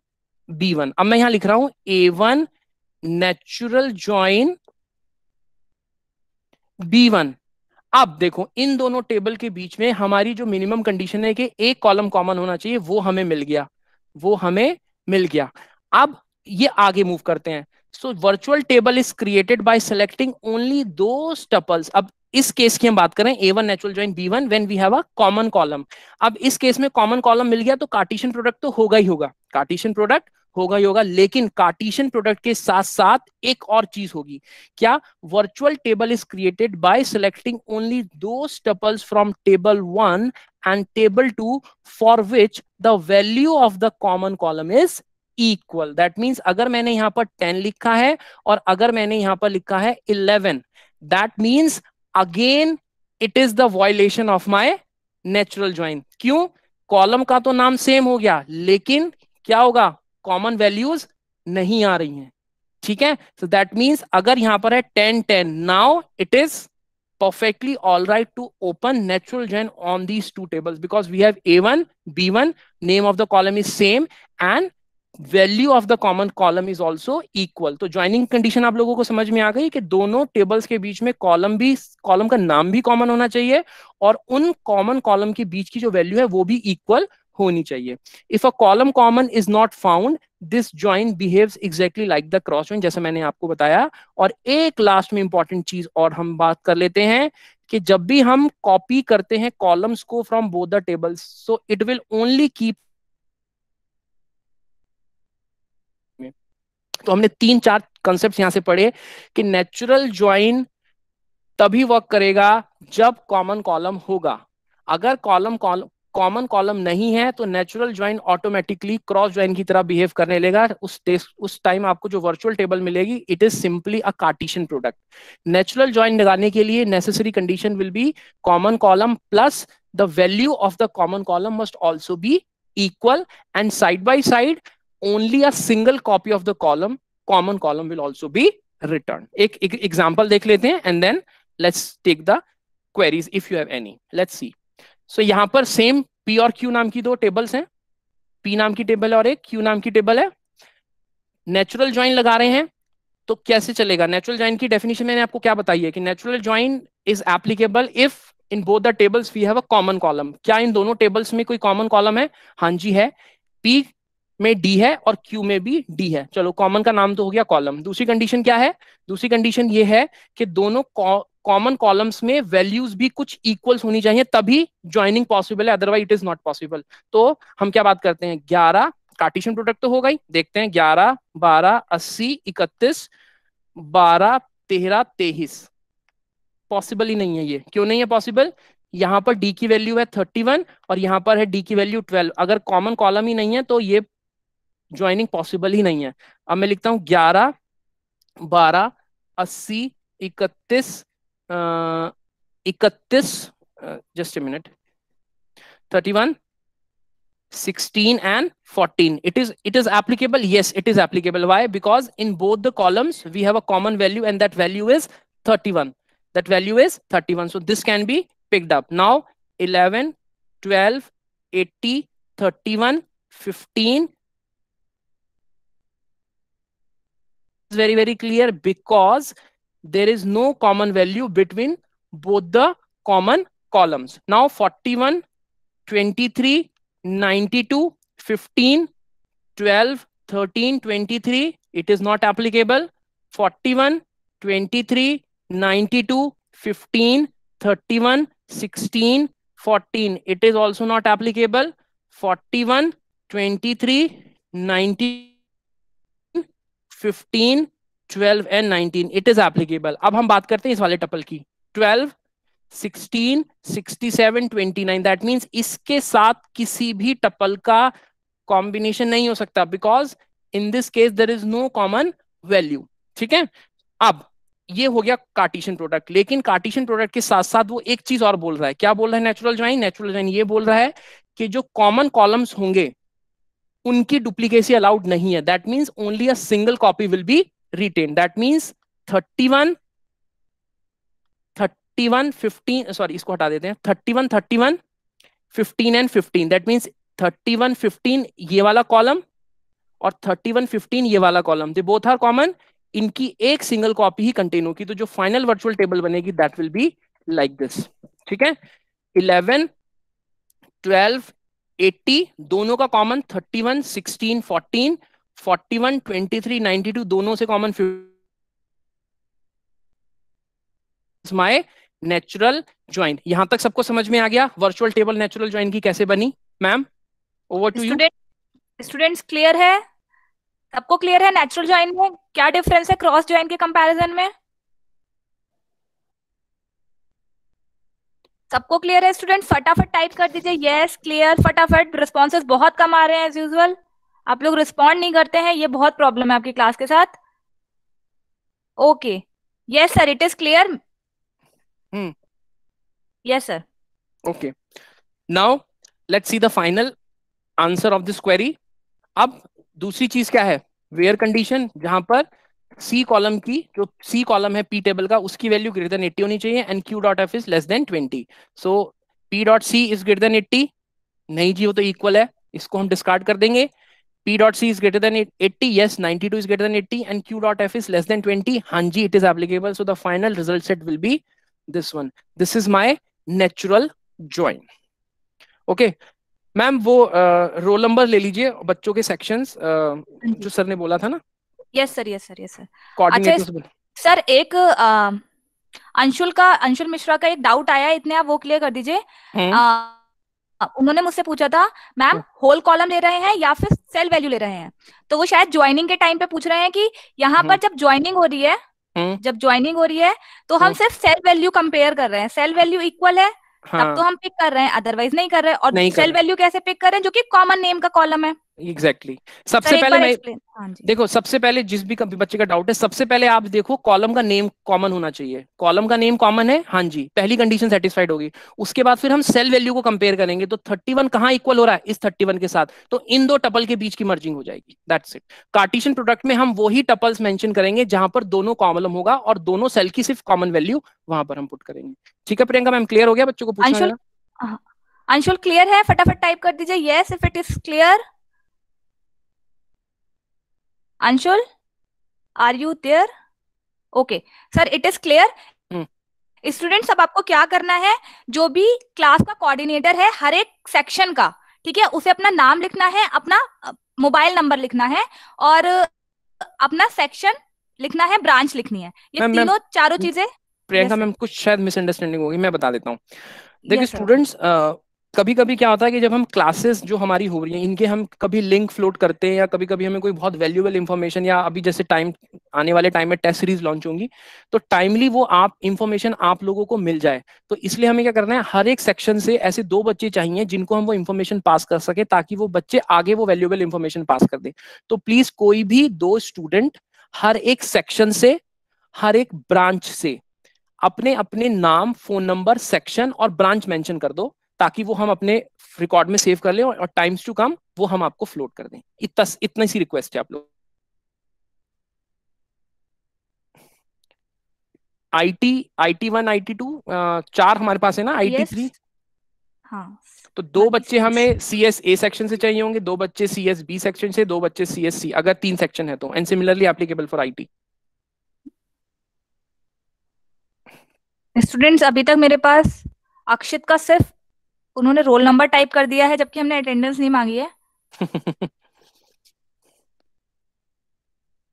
B1। अब मैं यहां लिख रहा हूं A1 नेचुरल ज्वाइन B1। अब देखो इन दोनों टेबल के बीच में हमारी जो मिनिमम कंडीशन है कि एक कॉलम कॉमन होना चाहिए, वो हमें मिल गया, वो हमें मिल गया। अब ये आगे मूव करते हैं। So virtual table is created by selecting only दो टपल्स। अब इस केस की हम बात करें A1 natural join B1 when we have a common column. अब इस केस में कॉमन कॉलम मिल गया तो कार्टेशियन प्रोडक्ट तो होगा ही होगा, कार्टेशियन प्रोडक्ट होगा ही होगा, लेकिन कार्टेशियन प्रोडक्ट के साथ साथ एक और चीज होगी। क्या? Virtual table is created by selecting only those tuples from table 1 and table 2 for which the value of the common column is equal. That means अगर मैंने यहां पर 10 लिखा है और अगर मैंने यहां पर लिखा है 11, that means again it is the violation of my natural join. क्यों? कॉलम का तो नाम सेम हो गया, लेकिन क्या होगा? कॉमन वैल्यूज नहीं आ रही हैं। ठीक है, सो दैट मीन्स अगर यहां पर है 10 10, now it is perfectly all right to open natural join on these two tables because we have A1 B1, name of the column is same and value of the common column is also equal. तो ज्वाइनिंग कंडीशन आप लोगों को समझ में आ गई कि दोनों टेबल्स के बीच में कॉलम का नाम भी कॉमन होना चाहिए और उन कॉमन कॉलम के बीच की जो वैल्यू है वो भी इक्वल होनी चाहिए। If a column common is not found, this join behaves exactly like the cross join, जैसे मैंने आपको बताया। और एक लास्ट में इंपॉर्टेंट चीज और हम बात कर लेते हैं कि जब भी हम कॉपी करते हैं कॉलम्स को from both the tables, so it will only keep. तो हमने 3-4 कॉन्सेप्ट यहां से पढ़े कि नेचुरल ज्वाइन तभी वर्क करेगा जब कॉमन कॉलम होगा। अगर कॉमन कॉलम नहीं है तो natural join automatically cross join की तरह बिहेव करने लगेगा। उस टाइम आपको जो वर्चुअल टेबल मिलेगी it is simply a Cartesian product. Natural join लगाने के लिए necessary condition will be common column plus the value of the common column must also be equal and side by side only a single copy of the common column will also be returned. एक एग्जांपल देख लेते हैं and then let's take the queries if you have any. Let's see. So यहाँ पर सेम P और Q नाम की दो टेबल्स हैं। P नाम की टेबल है और एक Q नाम की टेबल है। नेचुरल ज्वाइन लगा रहे हैं तो कैसे चलेगा? नेचुरल ज्वाइन की डेफिनेशन मैंने आपको क्या बताई है कि natural join is applicable if in both the tables we have a common column. क्या इन दोनों टेबल्स में कोई कॉमन कॉलम है? हाँ जी है। P में D है और Q में भी D है। चलो कॉमन का नाम तो हो गया कॉलम। दूसरी कंडीशन क्या है? दूसरी कंडीशन ये है कि दोनों कॉमन कॉलम्स में वैल्यूज भी कुछ इक्वल्स होनी चाहिए, तभी ज्वाइनिंग पॉसिबल है, otherwise it is not possible. तो हम क्या बात करते हैं? 11 कार्टेशियन प्रोडक्ट तो होगा ही। देखते हैं 11 12 80 31 12 13 23 पॉसिबल ही नहीं है। ये क्यों नहीं है पॉसिबल? यहां पर D की वैल्यू है 31 और यहां पर है D की वैल्यू 12। अगर कॉमन कॉलम ही नहीं है तो ये ज्वाइनिंग पॉसिबल ही नहीं है। अब मैं लिखता हूं 11 12 80 31 31 just a minute 31 16 and 14. It is applicable. Yes, it is applicable. Why? Because in both the columns we have a common value and that value is 31. That value is 31. So this can be picked up. Now 11 12 80 31 15 is very very clear because there is no common value between both the common columns. Now 41 23 92 15 12 13 23 it is not applicable. 41 23 92 15 31 16 14 it is also not applicable. 41 23 90 15 12 and 19 it is applicable. अब हम बात करते हैं इस वाले टपल की 12 16, 67, 29. दैट मीन्स इसके साथ किसी भी टपल का कॉम्बिनेशन नहीं हो सकता, because in this case there is no common value. ठीक है, अब ये हो गया कार्टेशियन प्रोडक्ट, लेकिन कार्टेशियन प्रोडक्ट के साथ साथ वो एक चीज और बोल रहा है। क्या बोल रहा है नेचुरल ज्वाइन? नेचुरल ज्वाइन ये बोल रहा है कि जो कॉमन कॉलम्स होंगे उनकी डुप्लीकेसी अलाउड नहीं है। That means only a single copy will be retain. That means 31, 31, 15, sorry इसको हटा देते हैं, 31, 31, 15 एंड 15। दैट मीन्स 31, 15 ये वाला कॉलम और 31, 15 ये वाला column, they both are common. इनकी एक सिंगल कॉपी ही कंटेन होगी, तो जो फाइनल वर्चुअल टेबल बनेगी that will be like this. ठीक है, 11, 12, 80 दोनों का कॉमन, 31, 16, 14, 41, 23, 92 दोनों से कॉमन, माय नेचुरल ज्वाइन। यहां तक सबको समझ में आ गया वर्चुअल टेबल नेचुरल ज्वाइन की कैसे बनी? Ma'am over to you. Students clear है? सबको क्लियर है नेचुरल ज्वाइन में क्या डिफरेंस है क्रॉस ज्वाइन के कंपैरिजन में? सबको क्लियर है स्टूडेंट? फटाफट टाइप कर दीजिए यस क्लियर फटाफट। रिस्पॉन्सेज बहुत कम आ रहे हैं एज यूजुअल, आप लोग रिस्पॉन्ड नहीं करते हैं, ये बहुत प्रॉब्लम है आपकी क्लास के साथ। Okay, yes sir it is clear. Yes sir. Okay, now let's see the final answer of this query. अब दूसरी चीज क्या है? वेयर कंडीशन, जहां पर सी कॉलम की, जो सी कॉलम है पी टेबल का, उसकी वैल्यू ग्रेटर देन 80 होनी चाहिए and Q dot F is less than 20। So P dot C is greater than 80, नहीं जी वो तो इक्वल है, इसको हम डिस्कार्ड कर देंगे। P dot C is greater than 80, yes 92 is greater than 80 and Q dot F is less than 20, हाँ जी it is applicable, so the final result set will be this one. This is my natural join. Okay, ma'am वो रोल नंबर ले लीजिए बच्चों के सेक्शंस जो सर ने बोला था ना। Yes sir yes sir yes sir. अच्छा कोऑर्डिनेटर्स। सर एक अंशुल मिश्रा का एक डाउट आया है, इतने आप वो क्लियर कर दीजिए। उन्होंने मुझसे पूछा था मैम होल कॉलम ले रहे हैं या फिर सेल वैल्यू ले रहे हैं, तो वो शायद ज्वाइनिंग के टाइम पे पूछ रहे हैं कि यहाँ पर जब ज्वाइनिंग हो रही है, तो हम सिर्फ सेल वैल्यू कंपेयर कर रहे हैं, सेल वैल्यू इक्वल है तब तो हम पिक कर रहे हैं, अदरवाइज नहीं कर रहे हैं। और सेल वैल्यू कैसे पिक कर रहे हैं? जो कि कॉमन नेम का कॉलम है। एग्जैक्टली सबसे पहले मैं देखो, सबसे पहले जिस भी बच्चे का डाउट है, सबसे पहले आप देखो कॉलम का नेम कॉमन होना चाहिए। कॉलम का नेम कॉमन है, हाँ जी पहली कंडीशन सेटिस्फाइड होगी। उसके बाद फिर हम सेल वैल्यू को कंपेयर करेंगे, तो 31 कहाँ इक्वल हो रहा है? इस 31 के साथ, तो इन दो टपल के बीच की मर्जिंग हो जाएगी, दैट्स इट। कार्टेशियन प्रोडक्ट में हम वही टपल्स मेंशन करेंगे जहां पर दोनों कॉलम होगा और दोनों सेल की सिर्फ कॉमन वैल्यू वहां पर हम पुट करेंगे। ठीक है प्रियंका मैम, क्लियर हो गया? बच्चों को पूछना। अंशुल क्लियर है? फटाफट टाइप कर दीजिए yes if it is clear. Anshul are you there? Okay sir it is clear. Students अब आपको क्या करना है, जो भी क्लास का कोऑर्डिनेटर है हर एक सेक्शन का, ठीक है, उसे अपना नाम लिखना है, अपना मोबाइल नंबर लिखना है और अपना सेक्शन लिखना है, ब्रांच लिखनी है, ये तीनों चारों चीजें। प्रियंका मैम कुछ शायद मिसअंडरस्टैंडिंग होगी, मैं बता देता हूँ। देखिए स्टूडेंट्स, कभी कभी क्या होता है कि जब हम क्लासेस जो हमारी हो रही हैं इनके हम कभी लिंक फ्लोट करते हैं, या कभी कभी हमें कोई बहुत वैल्यूएबल इंफॉर्मेशन, या अभी जैसे टाइम आने वाले टाइम में टेस्ट सीरीज लॉन्च होंगी, तो टाइमली वो आप इंफॉर्मेशन आप लोगों को मिल जाए। तो इसलिए हमें क्या करना है, हर एक सेक्शन से ऐसे 2 बच्चे चाहिए जिनको हम वो इंफॉर्मेशन पास कर सके, ताकि वो बच्चे आगे वो वैल्यूएबल इंफॉर्मेशन पास कर दें। तो प्लीज कोई भी 2 स्टूडेंट हर एक सेक्शन से, हर एक ब्रांच से अपने अपने नाम, फोन नंबर, सेक्शन और ब्रांच मेंशन कर दो, ताकि वो हम अपने रिकॉर्ड में सेव कर लें और टाइम्स टू कम वो हम आपको फ्लोट कर दें। इतना सी रिक्वेस्ट है आप लोग। IT 1, IT 2 4 हमारे पास है ना, IT 3। हाँ, तो 2 बच्चे हमें CS A सेक्शन से चाहिए होंगे, 2 बच्चे CS B सेक्शन से, 2 बच्चे CS C, अगर 3 सेक्शन है तो, and similarly applicable for IT। Students अभी तक मेरे पास अक्षित का सिर्फ उन्होंने रोल नंबर टाइप कर दिया है, जबकि हमने अटेंडेंस नहीं मांगी है।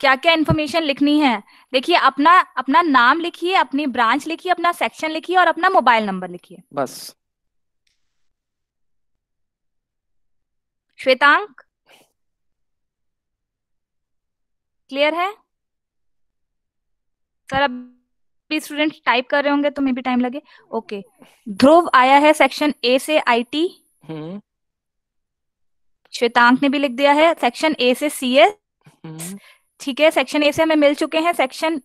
क्या क्या इन्फॉर्मेशन लिखनी है? देखिए अपना अपना नाम लिखिए, अपनी ब्रांच लिखिए, अपना सेक्शन लिखिए और अपना मोबाइल नंबर लिखिए बस। श्वेतांक क्लियर है? सर प्लीज स्टूडेंट टाइप कर रहे होंगे तो मे भी टाइम लगे। ओके, ध्रुव आया है सेक्शन ए से आईटी। श्वेतांक ने भी लिख दिया है सेक्शन ए से सीएस। ठीक है, सेक्शन ए से हमें मिल चुके हैं, सेक्शन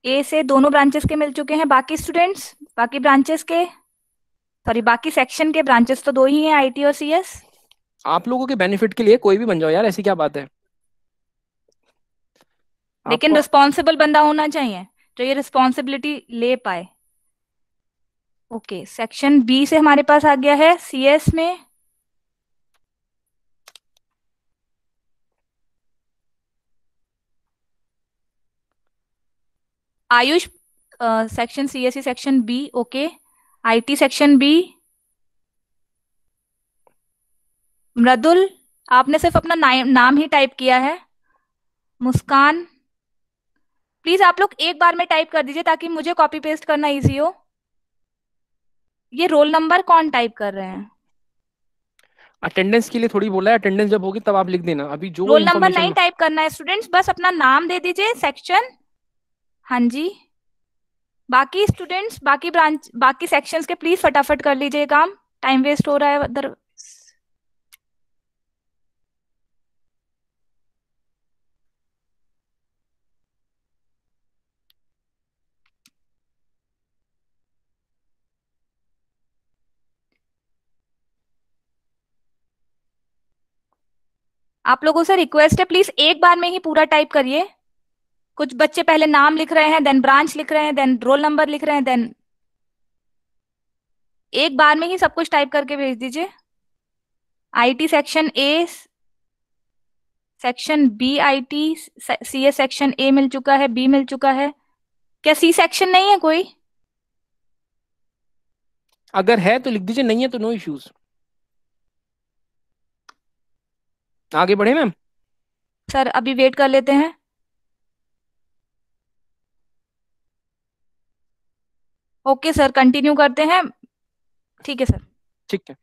ए से दोनों ब्रांचेस के मिल चुके हैं। बाकी स्टूडेंट्स, बाकी ब्रांचेस के, सॉरी बाकी सेक्शन के ब्रांचेस तो दो ही हैं, आईटी और सीएस। आप लोगों के बेनिफिट के लिए कोई भी बन जाओ यार, ऐसी क्या बात है। लेकिन रिस्पॉन्सिबल बंदा होना चाहिए जो ये रिस्पॉन्सिबिलिटी ले पाए। ओके, सेक्शन बी से हमारे पास आ गया है सीएस में Ayush, section CSC section B. Okay, IT section B Mridul, आपने सिर्फ अपना नाम ही टाइप किया है। मुस्कान, प्लीज आप लोग एक बार में टाइप कर दीजिए ताकि मुझे कॉपी पेस्ट करना इजी हो। ये रोल नंबर कौन टाइप कर रहे हैं? अटेंडेंस के लिए थोड़ी बोला है, अटेंडेंस जब होगी तब आप लिख देना। अभी जो रोल नंबर इन्फॉर्मेशन नहीं टाइप करना है स्टूडेंट्स, बस अपना नाम दे दीजिए, सेक्शन। हाँ जी, बाकी स्टूडेंट्स, बाकी ब्रांच, बाकी सेक्शंस के प्लीज फटाफट कर लीजिए काम, टाइम वेस्ट हो रहा है अदर। आप लोगों से रिक्वेस्ट है प्लीज एक बार में ही पूरा टाइप करिए। कुछ बच्चे पहले नाम लिख रहे हैं, देन ब्रांच लिख रहे हैं, देन रोल नंबर लिख रहे हैं, देन एक बार में ही सब कुछ टाइप करके भेज दीजिए। IT section A, section B IT, CS section A मिल चुका है, बी मिल चुका है। क्या सी सेक्शन नहीं है कोई? अगर है तो लिख दीजिए, नहीं है तो नो इश्यूज। आगे बढ़े मैम। सर अभी वेट कर लेते हैं। ओके सर, कंटिन्यू करते हैं। ठीक है सर। ठीक है,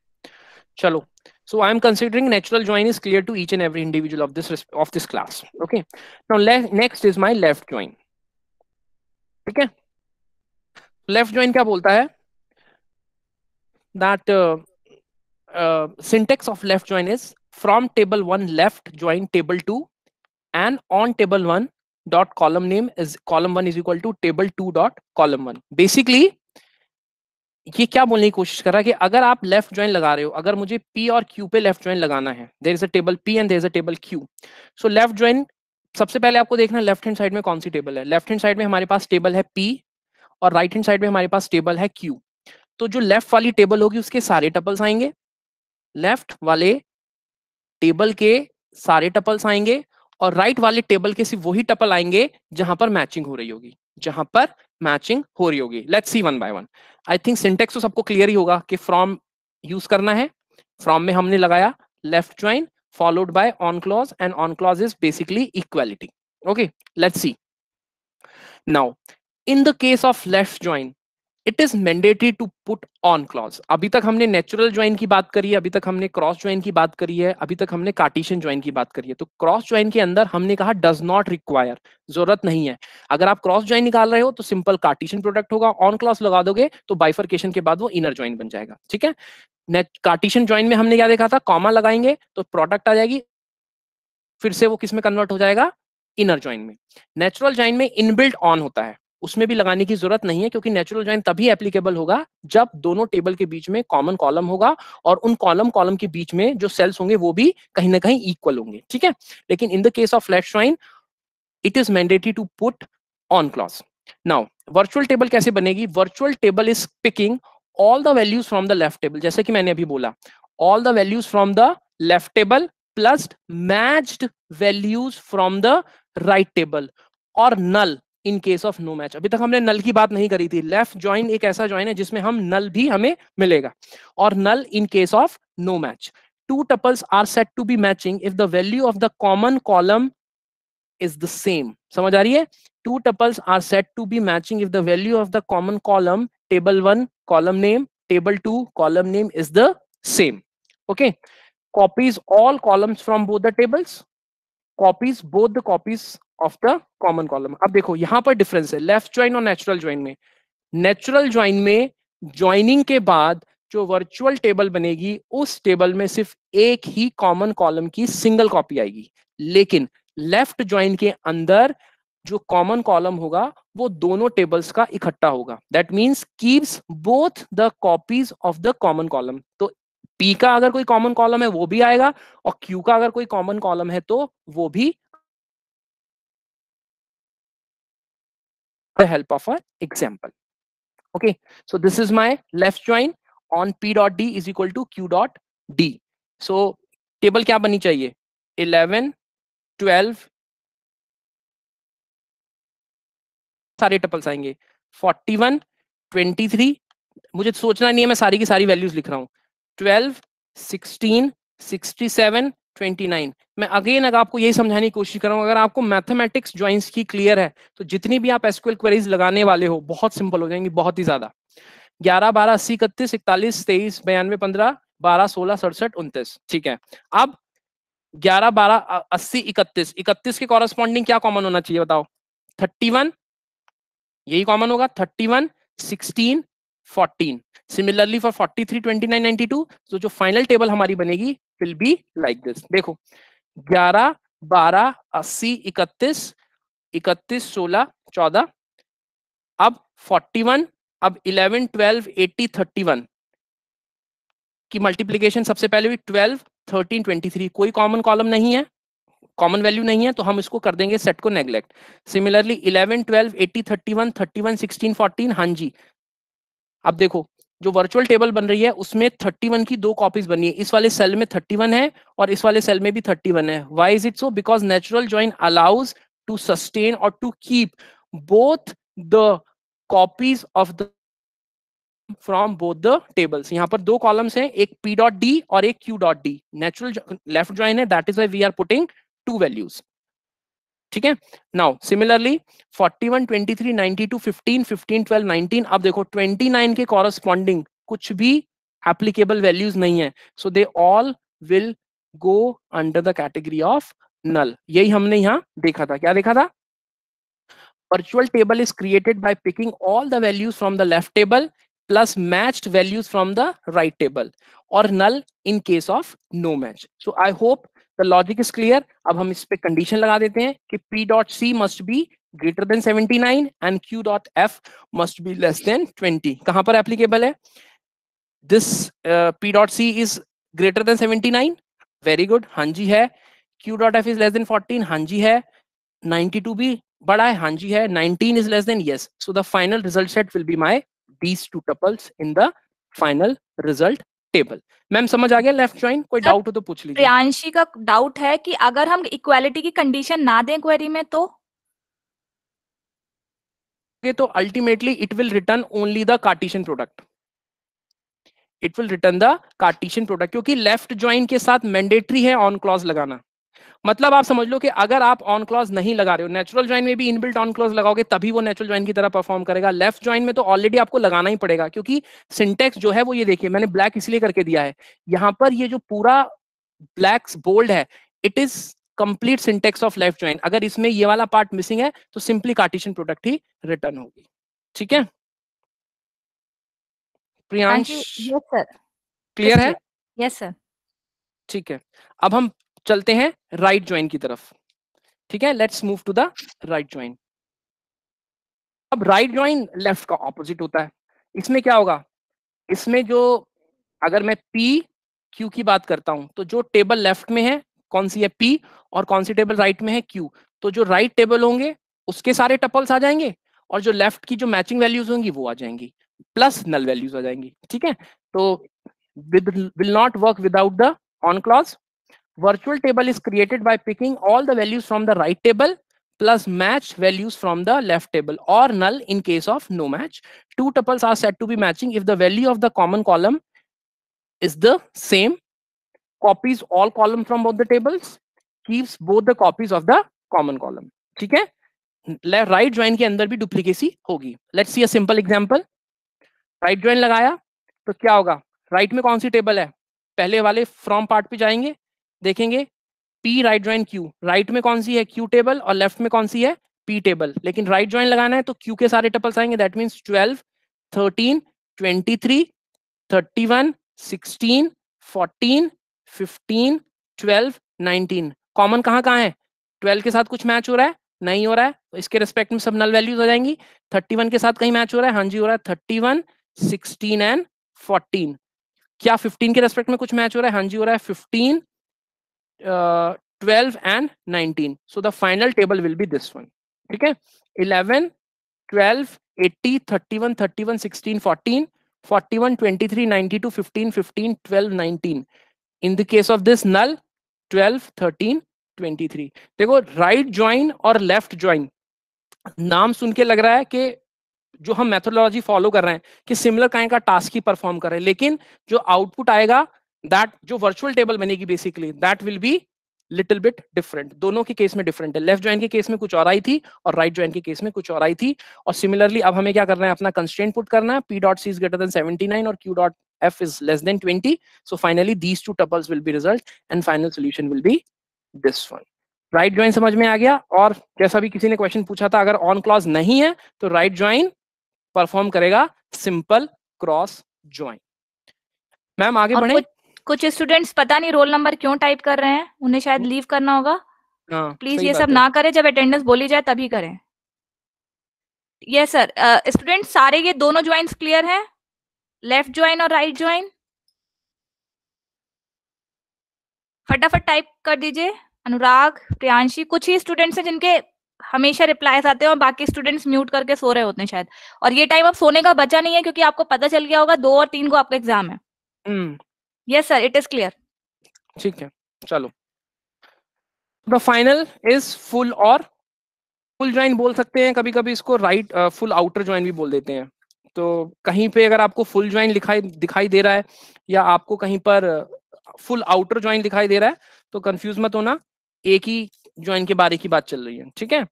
चलो। So I am considering natural join is clear to each and every individual of this class. Okay. Now next is my left join. ठीक है, लेफ्ट join क्या बोलता है? That syntax of left join is from table 1 left join table 2 and on table 1 dot column name is column 1 is equal to table 2 dot column 1. Basically ये क्या बोलने की कोशिश कर रहा है कि अगर आप लेफ्ट ज्वाइन लगा रहे हो, अगर मुझे P और Q पे लेफ्ट ज्वाइन लगाना है, there is a table P and there is a table Q. So left join, सबसे पहले आपको देखना लेफ्ट हैंड साइड में कौन सी टेबल है। लेफ्ट हैंड साइड में हमारे पास टेबल है P और राइट हैंड साइड में हमारे पास टेबल है Q. तो जो लेफ्ट वाली टेबल होगी उसके सारे टपल्स आएंगे, लेफ्ट वाले टेबल के सारे टपल्स आएंगे, और राइट वाले टेबल के सिर्फ वही टपल आएंगे जहां पर मैचिंग हो रही होगी, जहां पर मैचिंग हो रही होगी। Let's see one by one. I think syntax तो सबको क्लियर ही होगा कि फ्रॉम यूज करना है। फ्रॉम में हमने लगाया left join followed by on clause, and on clause is basically equality. Okay, let's see now in the case of left join it is mandatory to put on clause. अभी तक हमने नेचुरल ज्वाइन की बात करी है, अभी तक हमने क्रॉस ज्वाइन की बात करी है, अभी तक हमने कार्टेशियन ज्वाइन की बात करी है. तो क्रॉस ज्वाइन के अंदर हमने कहा डज नॉट रिक्वायर, जरूरत नहीं है. अगर आप क्रॉस ज्वाइन निकाल रहे हो तो सिंपल कार्टेशियन प्रोडक्ट होगा, ऑन क्लॉज लगा दोगे तो बाइफर्केशन के बाद वो इनर ज्वाइन बन जाएगा. ठीक है, कार्टेशियन ज्वाइन में हमने क्या देखा था, कॉमा लगाएंगे तो प्रोडक्ट आ जाएगी, फिर से वो किस में कन्वर्ट हो जाएगा, इनर ज्वाइन में. नेचुरल ज्वाइन में इनबिल्ट ऑन होता है, उसमें भी लगाने की जरूरत नहीं है, क्योंकि नेचुरल ज्वाइन तभी एप्लीकेबल होगा जब दोनों टेबल के बीच में कॉमन कॉलम होगा और उन कॉलम के बीच में जो सेल्स होंगे वो भी कहीं ना कहीं इक्वल होंगे. ठीक है, लेकिन in the case of left join it is mandatory to put on clause. Now virtual table कैसे बनेगी? Virtual table is picking all the values from the left table, जैसे कि मैंने अभी बोला, all the values from the left table plus matched values from the right table, और null in case of no match. अभी तक हमने नल की बात नहीं करी थी. लेफ्ट ज्वाइन एक ऐसा ज्वाइन है जिसमें हम नल भी हमें मिलेगा, और null in case of no match. Two tuples are set to be matching if the value of the common column is the same. समझ आ रही है? Two tuples are set to be matching if the value of the common column, table 1 column name, table 2 column name is the same. Okay, copies all columns from both the tables. Copies both the copies of the common column. अब देखो यहां पर डिफरेंस है लेफ्ट ज्वाइन और नेचुरल ज्वाइन में। नेचुरल ज्वाइन में ज्वाइनिंग के बाद जो वर्चुअल टेबल बनेगी उस टेबल में सिर्फ एक ही कॉमन कॉलम की सिंगल कॉपी आएगी, लेकिन लेफ्ट ज्वाइन के अंदर जो कॉमन कॉलम होगा वो दोनों टेबल्स का इकट्ठा होगा। That means keeps both the copies of the common column. तो P का अगर कोई कॉमन कॉलम है वो भी आएगा और Q का अगर कोई कॉमन कॉलम है तो वो भी the help of an example. Okay, so this is my left join on P dot D is equal to Q dot D. So table क्या बननी चाहिए 11 12 सारे टपल्स आएंगे 41 23 मुझे सोचना नहीं है मैं सारी की सारी वैल्यूज लिख रहा हूँ 12 16 67 29। मैं अगेन अगर आपको यही समझाने की कोशिश कर रहा हूँ अगर आपको मैथमेटिक्स ज्वाइंस की क्लियर है तो जितनी भी आप एसक्यूएल क्वेरीज लगाने वाले हो बहुत सिंपल हो जाएंगी, बहुत ही ज्यादा। 11 12 80 31 41 23 92 15 12 16 67 29। ठीक है, अब 11 12 80 31 31 के कॉरेस्पॉन्डिंग क्या कॉमन होना चाहिए बताओ 31, यही कॉमन होगा 31 16 14। सिमिलरली फॉर 43 29 92 तो जो फाइनल टेबल हमारी बनेगी विल बी लाइक दिस। देखो 11 12 80 31 31 16 14, अब 41, अब 11 12 80 31 की मल्टीप्लीकेशन सबसे पहले हुई 12 13 23। कोई कॉमन कॉलम नहीं है, कॉमन वैल्यू नहीं है तो हम इसको कर देंगे सेट को नेग्लेक्ट। सिमिलरली 11 12 80 31 31 16 14। हाँ जी, अब देखो जो वर्चुअल टेबल बन रही है उसमें 31 की दो कॉपीज बनी है, इस वाले सेल में 31 है और इस वाले सेल में भी 31 है। Why is it so? Because natural join allows to sustain और to keep both the copies of the from both the tables. यहाँ पर दो कॉलम्स हैं, एक P डॉट डी और एक Q dot D. Natural left join है, that is why we are putting two values. ठीक है, नाउ सिमिलरली 41 23 92 15 15 12 19। अब देखो 29 के कॉरेस्पॉन्डिंग कुछ भी एप्लीकेबल वैल्यूज नहीं है, so they all will go under the category of null. यही हमने यहाँ देखा था। क्या देखा था? virtual table is created by picking all the values from the left table plus matched values from the right table or null in case of no match. So I hope the logic is clear. अब हम इस पे कंडीशन लगा देते हैं कि P dot C must be greater than 79 and Q dot F must be less than 20. कहां पर एप्लीकेबल है? This P dot C is greater than 79. Very good, हाँ जी है। Q dot F is less than 14, हाँ जी है। 92 भी बड़ा है, हाँ जी है। 19 is less than, yes. So the final result set will be my these two tuples in the final result table. Ma'am समझ आ गया लेफ्ट ज्वाइन? कोई डाउट हो तो पूछ लीजिए। प्रियांशी का डाउट है कि अगर हम इक्वालिटी की कंडीशन ना दें क्वेरी में तो ultimately it will return only the Cartesian product. It will return the Cartesian product, क्योंकि लेफ्ट ज्वाइन के साथ मैंडेटरी है ऑन क्लॉज लगाना। मतलब आप समझ लो कि अगर आप ऑन क्लॉज नहीं लगा रहे हो, नेचुरल ज्वाइन में भी इनबिल्ट ऑन क्लॉज लगाओगे तभी वो नेचुरल ज्वाइन की तरह परफॉर्म करेगा। लेफ्ट ज्वाइन में तो ऑलरेडी आपको लगाना ही पड़ेगा, क्योंकि सिंटेक्स जो है वो ये देखिए मैंने ब्लैक इसलिए करके दिया है, यहाँ पर ये जो पूरा ब्लैक बोल्ड है it is complete syntax of left join. अगर इसमें ये वाला पार्ट मिसिंग है तो सिंपली कार्टेशियन प्रोडक्ट ही रिटर्न होगी। ठीक है प्रियांश, यस सर, क्लियर है? Yes sir. ठीक है, अब हम चलते हैं राइट ज्वाइन की तरफ। ठीक है, let's move to the right join. अब राइट ज्वाइन लेफ्ट का ऑपोजिट होता है। इसमें क्या होगा? इसमें जो अगर मैं P Q की बात करता हूं तो जो टेबल लेफ्ट में है कौन सी है P और कौन सी टेबल राइट में है Q, तो जो राइट टेबल होंगे उसके सारे टपल्स आ जाएंगे और जो लेफ्ट की जो मैचिंग वैल्यूज होंगी वो आ जाएंगी, प्लस नल वैल्यूज आ जाएंगी। ठीक है, तो will not work without the on clause. Virtual table is created by picking all the values from the right table plus matched values from the left table or null in case of no match. Two tuples are said to be matching if the value of the common column is the same, copies all column from both the tables, keeps both the copies of the common column. ठीक है, राइट ज्वाइन के अंदर भी डुप्लीकेसी होगी। Let's C a simple example. Right join लगाया तो क्या होगा? राइट में कौन सी टेबल है? पहले वाले फ्रॉम पार्ट पे जाएंगे, देखेंगे P right join Q, right में कौन सी है Q टेबल और लेफ्ट में कौन सी है P टेबल, लेकिन राइट ज्वाइन लगाना है तो Q के सारे टपल्स आएंगे, दैट मींस 12 13 23 31 16 14 15 12 19। कॉमन कहाँ कहाँ है, 12 के साथ कुछ मैच हो रहा है, नहीं हो रहा है, तो इसके रिस्पेक्ट में सब नल वैल्यूज हो जाएंगी। 31 के साथ कहीं मैच हो रहा है, हाँ जी हो रहा है, 31 16 एंड 14। क्या 15 के रेस्पेक्ट में कुछ मैच हो रहा है, हाँ जी हो रहा है, 15 12 and 19। So the final table will be this one, ठीक है। 11 12 80 31 31 16 14 41 23 92 15 15 12 19। In the case of this null 12 13 23। देखो राइट ज्वाइन और लेफ्ट ज्वाइन नाम सुन के लग रहा है कि जो हम मेथोडोलॉजी फॉलो कर रहे हैं कि सिमिलर काइंड का टास्क ही परफॉर्म कर रहे हैं, लेकिन जो आउटपुट आएगा, दैट जो वर्चुअल टेबल बनेगी basically, that will be little bit different. दोनों के केस में डिफरेंट है, लेफ्ट ज्वाइन के केस में कुछ और आई थी और राइट ज्वाइन के केस में कुछ और आई थी। और सिमिलरली अब हमें क्या करना है, अपना कंस्ट्रेंट पुट करना है, p dot c is greater then 79 और q dot f is less than 20। So finally these two tuples will B result and final solution will be this one. Right join समझ में आ गया। और जैसा भी किसी ने क्वेश्चन पूछा था, अगर ऑन क्लॉज नहीं है तो राइट ज्वाइन परफॉर्म करेगा सिंपल क्रॉस ज्वाइन। मैम आगे और बढ़े। कुछ स्टूडेंट्स पता नहीं रोल नंबर क्यों टाइप कर रहे हैं, उन्हें शायद लीव करना होगा। हाँ प्लीज सही ये सब बात है। ना करें, जब अटेंडेंस बोली जाए तभी करें। Yes sir. स्टूडेंट्स सारे ये दोनों ज्वाइंस क्लियर हैं, लेफ्ट ज्वाइन और राइट ज्वाइन? फटाफट टाइप कर दीजिए। अनुराग, प्रियांशी, कुछ ही स्टूडेंट्स हैं जिनके हमेशा रिप्लाईज आते हैं और बाकी स्टूडेंट्स म्यूट करके सो रहे होते हैं शायद। और ये टाइम अब सोने का बचा नहीं है, क्योंकि आपको पता चल गया होगा 2 और 3 को आपका एग्जाम है। Yes sir, it is clear. ठीक है चलो। द फाइनल इज फुल और फुल ज्वाइन बोल सकते हैं, कभी कभी इसको राइट फुल आउटर ज्वाइन भी बोल देते हैं। तो कहीं पे अगर आपको फुल ज्वाइन दिखाई दे रहा है या आपको कहीं पर फुल आउटर ज्वाइन दिखाई दे रहा है तो कंफ्यूज मत होना, एक ही ज्वाइन के बारे की बात चल रही है, ठीक है।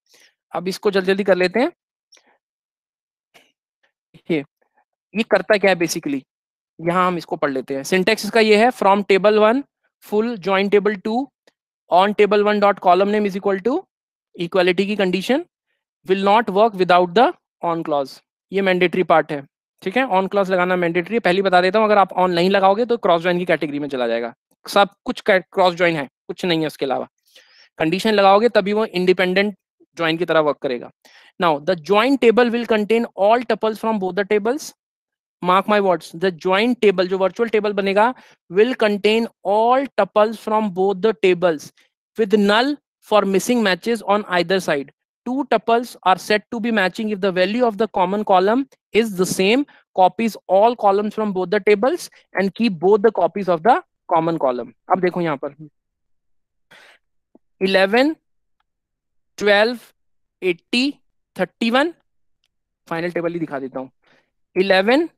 अब इसको जल्दी जल्दी कर लेते हैं। ये करता क्या है बेसिकली, यहाँ हम इसको पढ़ लेते हैं। सिंटेक्स इसका ये है, from table 1 full join table 2 on table 1 dot column name is equal to equality की condition will not work without the on clause. ये मैंडेटरी पार्ट है, ठीक है। ऑन क्लॉज लगाना मैंडेटरी है। पहले बता देता हूँ, अगर आप ऑन नहीं लगाओगे तो क्रॉस ज्वाइन की कैटेगरी में चला जाएगा। सब कुछ क्रॉस ज्वाइन है, कुछ नहीं है उसके अलावा। कंडीशन लगाओगे तभी वो इंडिपेंडेंट ज्वाइन की तरह वर्क करेगा। Now the join table will contain all tuples from both the tables. Mark my words, the join table जो वर्चुअल टेबल बनेगा will contain all tuples from both the tables with null for missing matches on either side. Two tuples are said to be matching if the value of the common column is the same. Copies all columns from both the tables and keep both the copies of the common column. अब देखो यहाँ पर 11 12 80 31 फाइनल टेबल ही दिखा देता हूँ। 11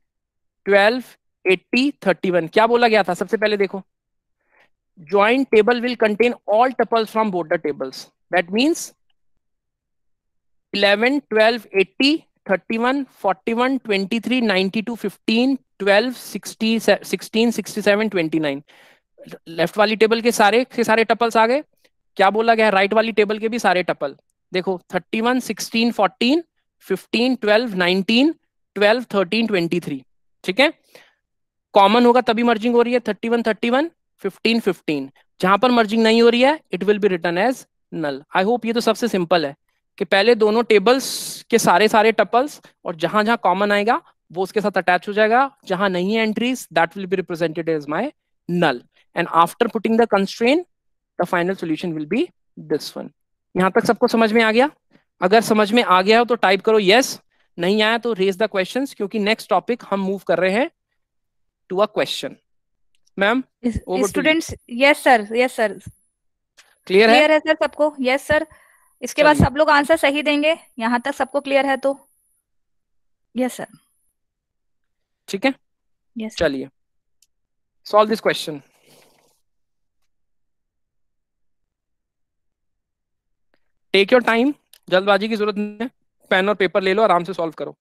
12 80 31 क्या बोला गया था सबसे पहले देखो, joint table will contain all tuples from both the tables. That means 11 12 80 31 41 23 92 15 12 60 16 67 29। Left वाली टेबल के सारे टपल्स आ गए। क्या बोला गया, राइट वाली टेबल के भी सारे टपल देखो, 31 16 14 15 12 19 12 13 23, ठीक है। कॉमन होगा तभी मर्जिंग हो रही है, 31 31 15 15। जहां पर मर्जिंग नहीं हो रही है it will be return as null. I hope ये तो सबसे सिंपल है कि पहले दोनों टेबल्स के सारे टपल्स और जहां जहां कॉमन आएगा वो उसके साथ अटैच हो जाएगा, जहां नहीं है entries that will be represented as my null. And after putting the constraint the final solution will be this one. यहां तक सबको समझ में आ गया? अगर समझ में आ गया हो तो टाइप करो यस, नहीं आया तो रेज द क्वेश्चंस, क्योंकि नेक्स्ट टॉपिक हम मूव कर रहे हैं to a question. Ma'am over to you. Students, yes sir, yes sir, clear है? क्लियर है सर सबको? Yes sir. इसके बाद चलिए सब लोग आंसर सही देंगे, यहाँ तक सबको क्लियर है तो? Yes sir. ठीक है, यस सर। चलिए solve this question. Take your time, जल्दबाजी की जरूरत नहीं है, पेन और पेपर ले लो, आराम से सॉल्व करो।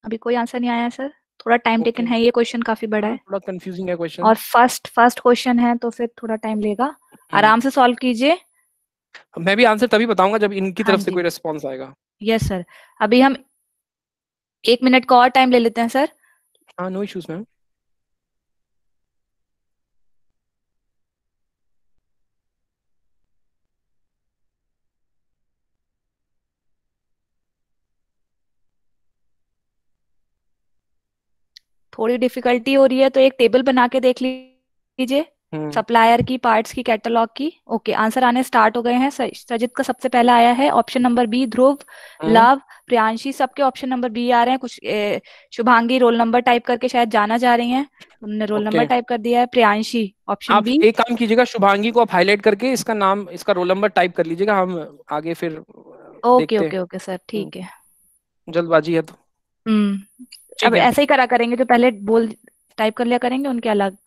अभी कोई आंसर नहीं आया है सर, थोड़ा टाइम टेकन है, ये क्वेश्चन काफी बड़ा है थोड़ा कंफ्यूजिंग है क्वेश्चन। और फर्स्ट क्वेश्चन है तो फिर थोड़ा टाइम लेगा, आराम से सॉल्व कीजिए। मैं भी आंसर तभी बताऊंगा जब इनकी हाँ तरफ से जी, कोई रिस्पॉन्स आएगा। Yes sir. अभी हम 1 मिनट का और टाइम ले लेते हैं सर। हाँ, नो इश्यूज मैम। थोड़ी डिफिकल्टी हो रही है तो एक टेबल बना के देख लीजिए, सप्लायर की, पार्ट्स की, कैटलॉग की। ओके, आंसर आने स्टार्ट हो गए हैं। सजित का सबसे पहला आया है ऑप्शन नंबर बी, ध्रुव, लव, प्रियांशी, सबके ऑप्शन नंबर बी आ रहे हैं। कुछ शुभांगी रोल नंबर टाइप करके शायद जाना जा रही हैं, उन्होंने रोल नंबर टाइप कर दिया है। प्रियांशी ऑप्शन आप बी। एक काम कीजिएगा, शुभांगी को आप हाईलाइट करके इसका नाम, इसका रोल नंबर टाइप कर लीजिएगा, हम आगे फिर ओके देखते ओके हैं। ओके सर, ठीक है। जल्दबाजी है तो। अब ठीक है, ऐसे ही करा करेंगे, जो पहले बोल टाइप कर लिया करेंगे उनके अलग।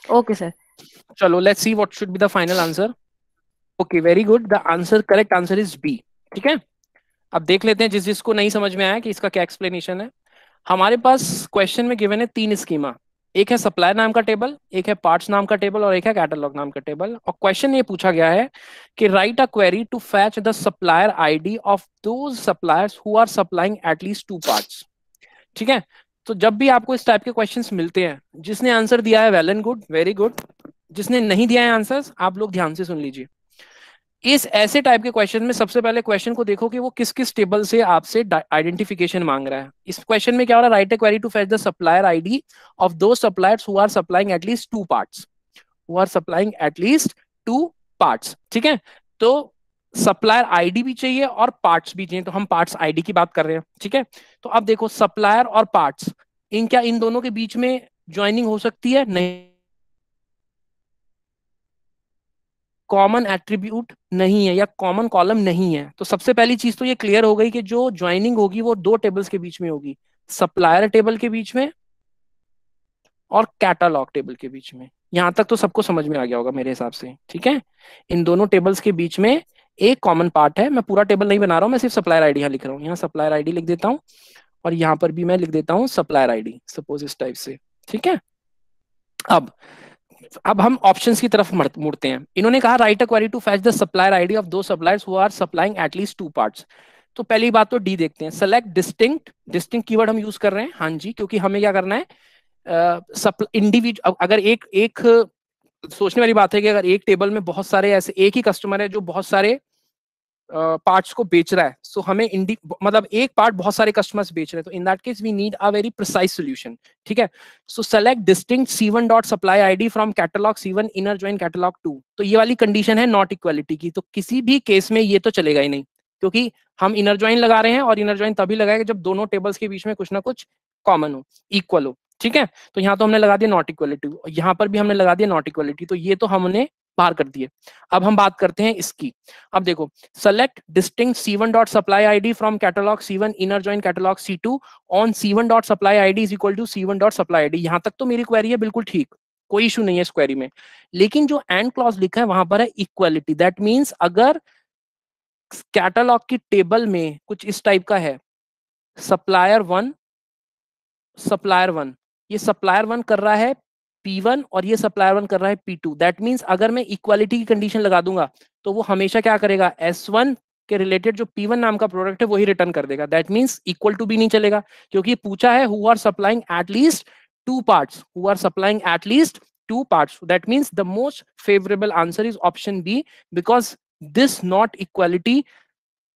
Okay sir. चलो let's see what should be the final answer. Okay, very good, the answer, correct answer is B. ठीक है, अब देख लेते हैं जिस जिसको नहीं समझ में आया कि इसका क्या एक्सप्लेनेशन है। हमारे पास क्वेश्चन में गिवन है 3 स्कीमा। एक है सप्लायर नाम का टेबल, एक है पार्ट्स नाम का टेबल, और एक है कैटलॉग नाम का टेबल। और क्वेश्चन ये पूछा गया है कि write a query to fetch the supplier ID of those suppliers who are supplying at least 2 parts. ठीक है, तो जब भी आपको इस टाइप के क्वेश्चंस मिलते हैं, जिसने आंसर दिया है well and good, very good. जिसने नहीं दिया है आंसर्स, आप लोग ध्यान से सुन लीजिए। इस ऐसे टाइप के क्वेश्चन में सबसे पहले क्वेश्चन को देखो कि वो किस किस टेबल से आपसे आइडेंटिफिकेशन मांग रहा है। इस क्वेश्चन में क्या हो रहा है, write a query to fetch the supplier ID of दो suppliers who are supplying at least 2 parts, who are supplying at least 2 parts. ठीक है, तो सप्लायर आईडी भी चाहिए और पार्ट्स भी चाहिए, तो हम पार्ट्स आईडी की बात कर रहे हैं। ठीक है, तो अब देखो सप्लायर और पार्ट्स, इन दोनों के बीच में ज्वाइनिंग हो सकती है? नहीं, कॉमन एट्रीब्यूट नहीं है या कॉमन कॉलम नहीं है। तो सबसे पहली चीज तो ये क्लियर हो गई कि जो ज्वाइनिंग होगी वो 2 टेबल्स के बीच में होगी, सप्लायर टेबल के बीच में और कैटालॉग टेबल के बीच में। यहां तक तो सबको समझ में आ गया होगा मेरे हिसाब से। ठीक है, इन दोनों टेबल्स के बीच में एक कॉमन पार्ट है। मैं पूरा टेबल नहीं बना रहा हूं, मैं सिर्फ सप्लायर आईडी यहाँ लिख रहा हूँ। यहाँ सप्लायर आईडी लिख देता हूँ और यहाँ पर भी मैं लिख देता हूँ सप्लायर आईडी, सपोज इस टाइप से। ठीक है, अब अब हम ऑप्शंस की तरफ मुड़ते हैं। इन्होंने कहा write a query to fetch the supplier ID of दो suppliers who are supplying at least 2 parts. तो पहली बात तो डी देखते हैं, सेलेक्ट डिस्टिंक्ट। डिस्टिंक्ट कीवर्ड हम यूज कर रहे हैं, हाँ जी, क्योंकि हमें क्या करना है, इंडिविजुअल, अगर एक एक सोचने वाली बात है कि अगर एक टेबल में बहुत सारे ऐसे, एक ही कस्टमर है जो बहुत सारे पार्ट्स को बेच रहा है, सो हमें मतलब एक पार्ट बहुत सारे कस्टमर्स बेच रहे हैं, तो in that case we need a very precise solution. ठीक है, so select distinct C1 dot supply ID from catalog C1 inner join catalog 2। तो ये वाली कंडीशन है नॉट इक्वालिटी की, तो किसी भी केस में ये तो चलेगा ही नहीं, क्योंकि हम इनर ज्वाइन लगा रहे हैं और इनर ज्वाइन तभी लगाएगा जब दोनों टेबल्स के बीच में कुछ ना कुछ कॉमन हो, इक्वल हो। ठीक है, तो यहाँ तो हमने लगा दिया नॉट इक्वलिटी, यहाँ पर भी हमने लगा दिया नॉट इक्वलिटी, तो ये तो हमने बाहर कर दिए। अब हम बात करते हैं इसकी। अब देखो, select distinct C1 dot supply ID from catalog C1 inner join catalog C2 on C1 dot supply ID is equal to C1 dot supply ID। यहां तक तो मेरी क्वेरी है बिल्कुल ठीक, कोई इशू नहीं है इस क्वेरी में। लेकिन जो एंड क्लॉज लिखा है वहां पर है इक्वालिटी। दैट मींस अगर कैटलॉग की टेबल में कुछ इस टाइप का है, सप्लायर 1, सप्लायर 1, ये सप्लायर 1 कर रहा है P1 और ये सप्लायर 1 कर रहा है P2। दैट मींस अगर मैं इक्वालिटी की कंडीशन लगा दूंगा तो वो हमेशा क्या करेगा, S1 के रिलेटेड जो P1 नाम का प्रोडक्ट है वही रिटर्न कर देगा। दैट मींस इक्वल टू भी नहीं चलेगा, क्योंकि पूछा है who are supplying at least 2 parts, who are supplying at least 2 parts. That means the most favourable answer is option B, because this not equality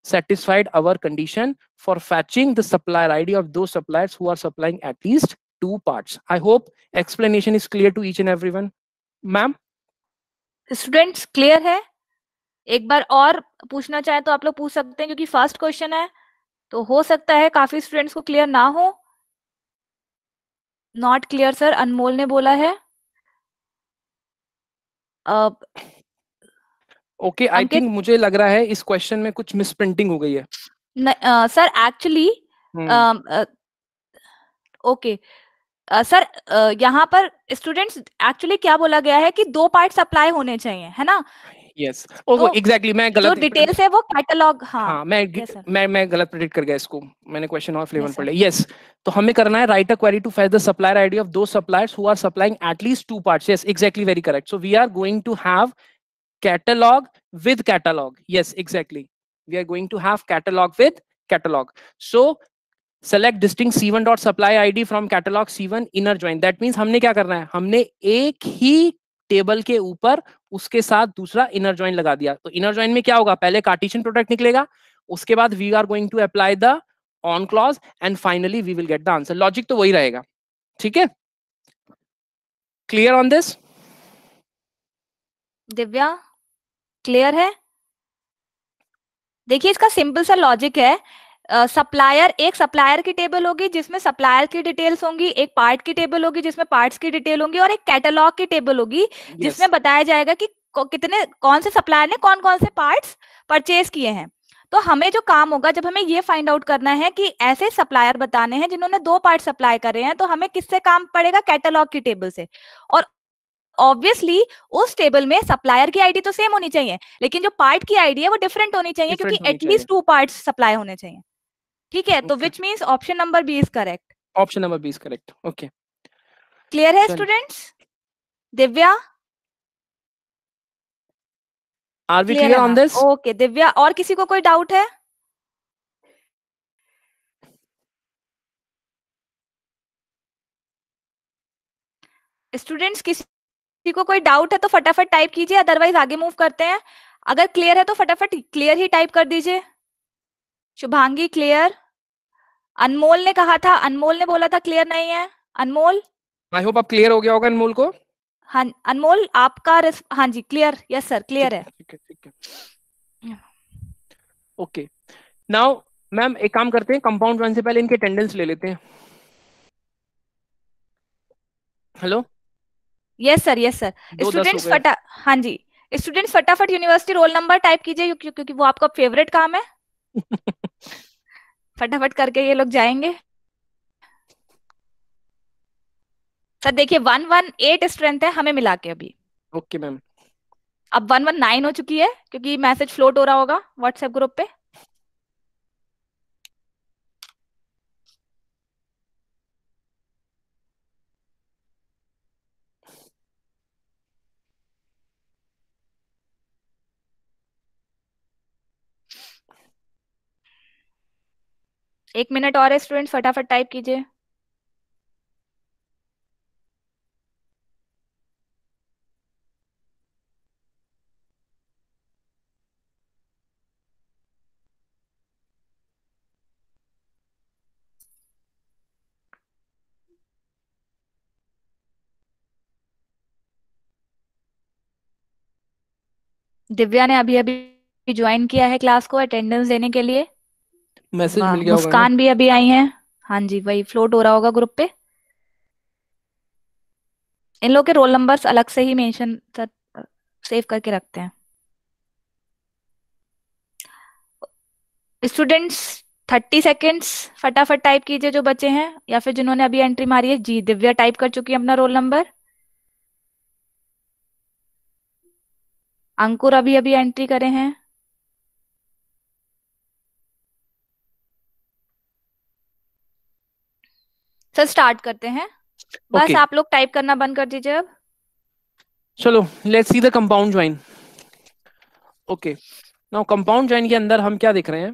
satisfied our condition for fetching the supplier ID of those suppliers who are supplying at least 2 parts. I hope explanation is clear to each and everyone. Ma'am? Students clear है? एक बार और पूछना चाहे तो आप लोग पूछ सकते हैं, क्योंकि फर्स्ट क्वेश्चन है तो हो सकता है काफी स्टूडेंट्स को क्लियर ना हो। नॉट क्लियर सर, अनमोल ने बोला है। ओके, आई थिंक मुझे लग रहा है इस क्वेश्चन में कुछ मिसप्रिंटिंग हो गई है। सर एक्चुअली ओके सर, यहाँ पर स्टूडेंट्स एक्चुअली क्या बोला गया है कि 2 पार्ट सप्लाई होने चाहिए, है ना? यस ओके तो एग्जैक्टली मैं जो गलत डिटेल्स है वो कैटलॉग। हाँ हाँ मैं यस सर, मैं गलत प्रेडिक्ट कर गया इसको मैंने क्वेश्चन और फ्लेवर यस पढ़ सर। लिया यस तो हमें करना है write a query to fetch the supplier ID of दो suppliers who are supplying at least two parts yes exactly very correct so we are going to have catalog with catalog yes exactly we are going to have catalog with catalog so select distinct c1 dot supply id from catalog c1 inner join that means हमने क्या करना है हमने एक ही टेबल के ऊपर उसके साथ दूसरा इनर ज्वाइन लगा दिया तो इनर ज्वाइन में क्या होगा पहले कार्टेशियन प्रोडक्ट निकलेगा उसके बाद we are going to apply the on clause and finally we will get the answer logic तो वही रहेगा ठीक है clear on this Divya clear है? देखिए इसका सिंपल सा लॉजिक है। सप्लायर एक सप्लायर की टेबल होगी जिसमें सप्लायर की डिटेल्स होंगी, एक पार्ट की टेबल होगी जिसमें पार्ट्स की डिटेल होंगी, और एक कैटलॉग की टेबल होगी यस जिसमें बताया जाएगा कि कितने कौन से सप्लायर ने कौन कौन से पार्ट्स परचेज किए हैं। तो हमें जो काम होगा जब हमें ये फाइंड आउट करना है कि ऐसे सप्लायर बताने हैं जिन्होंने 2 पार्ट सप्लाई करे हैं, तो हमें किससे काम पड़ेगा? कैटलॉग की टेबल से। और ऑब्वियसली उस टेबल में सप्लायर की आईडी तो सेम होनी चाहिए, लेकिन जो पार्ट की आईडी है वो डिफरेंट होनी चाहिए, क्योंकि डिफरेंट होनी चाहिए एटलीस्ट 2 पार्ट्स सप्लाई होने चाहिए। ठीक है, तो okay which means option number B is correct. Option number B is correct okay clear है चल students? Divya are we clear clear है on ma'am? This okay Divya, और किसी को कोई डाउट है? स्टूडेंट्स किसी को कोई डाउट है तो फटाफट टाइप कीजिए, अदरवाइज आगे मूव करते हैं। अगर क्लियर है तो फटाफट क्लियर ही टाइप कर दीजिए। शुभांगी क्लियर? अनमोल ने कहा था, अनमोल ने बोला था क्लियर नहीं है। अनमोल, आई होप अब क्लियर हो गया होगा अनमोल को हाँ अनमोल आपका हाँ जी क्लियर, यस सर क्लियर है। ठीक है ठीक है ओके नाउ मैम एक काम करते हैं कंपाउंड ज्वाइन से पहले इनके अटेंडेंस ले लेते हैं hello yes sir, yes sir. 2:10 हो स्टूडेंट्स गए हाँ जी, स्टूडेंट्स फटाफट यूनिवर्सिटी रोल नंबर टाइप कीजिए, क्योंकि वो आपका फेवरेट काम है। फटाफट करके ये लोग जाएंगे। सर देखिए 118 स्ट्रेंथ है हमें मिला के अभी। ओके मैम अब 119 हो चुकी है, क्योंकि मैसेज फ्लोट हो रहा होगा व्हाट्सएप ग्रुप पे। एक मिनट और है स्टूडेंट्स, फटाफट टाइप कीजिए। दिव्या ने अभी अभी ज्वाइन किया है क्लास को अटेंडेंस देने के लिए। मैसेज मिल वाह, गया होगा ना मुस्कान भी अभी आई है। हाँ जी, वही फ्लोट हो रहा होगा ग्रुप पे। इन लोग के रोल नंबर्स अलग से ही मेंशन सेव करके रखते हैं। स्टूडेंट्स 30 सेकेंड्स फटाफट टाइप कीजिए जो बचे हैं, या फिर जिन्होंने अभी एंट्री मारी है। जी दिव्या टाइप कर चुकी है अपना रोल नंबर। अंकुर अभी अभी एंट्री करे हैं। सर स्टार्ट करते हैं, बस ओके आप लोग टाइप करना बंद कर दीजिए अब। चलो let's see the compound join okay now compound join के अंदर हम क्या देख रहे हैं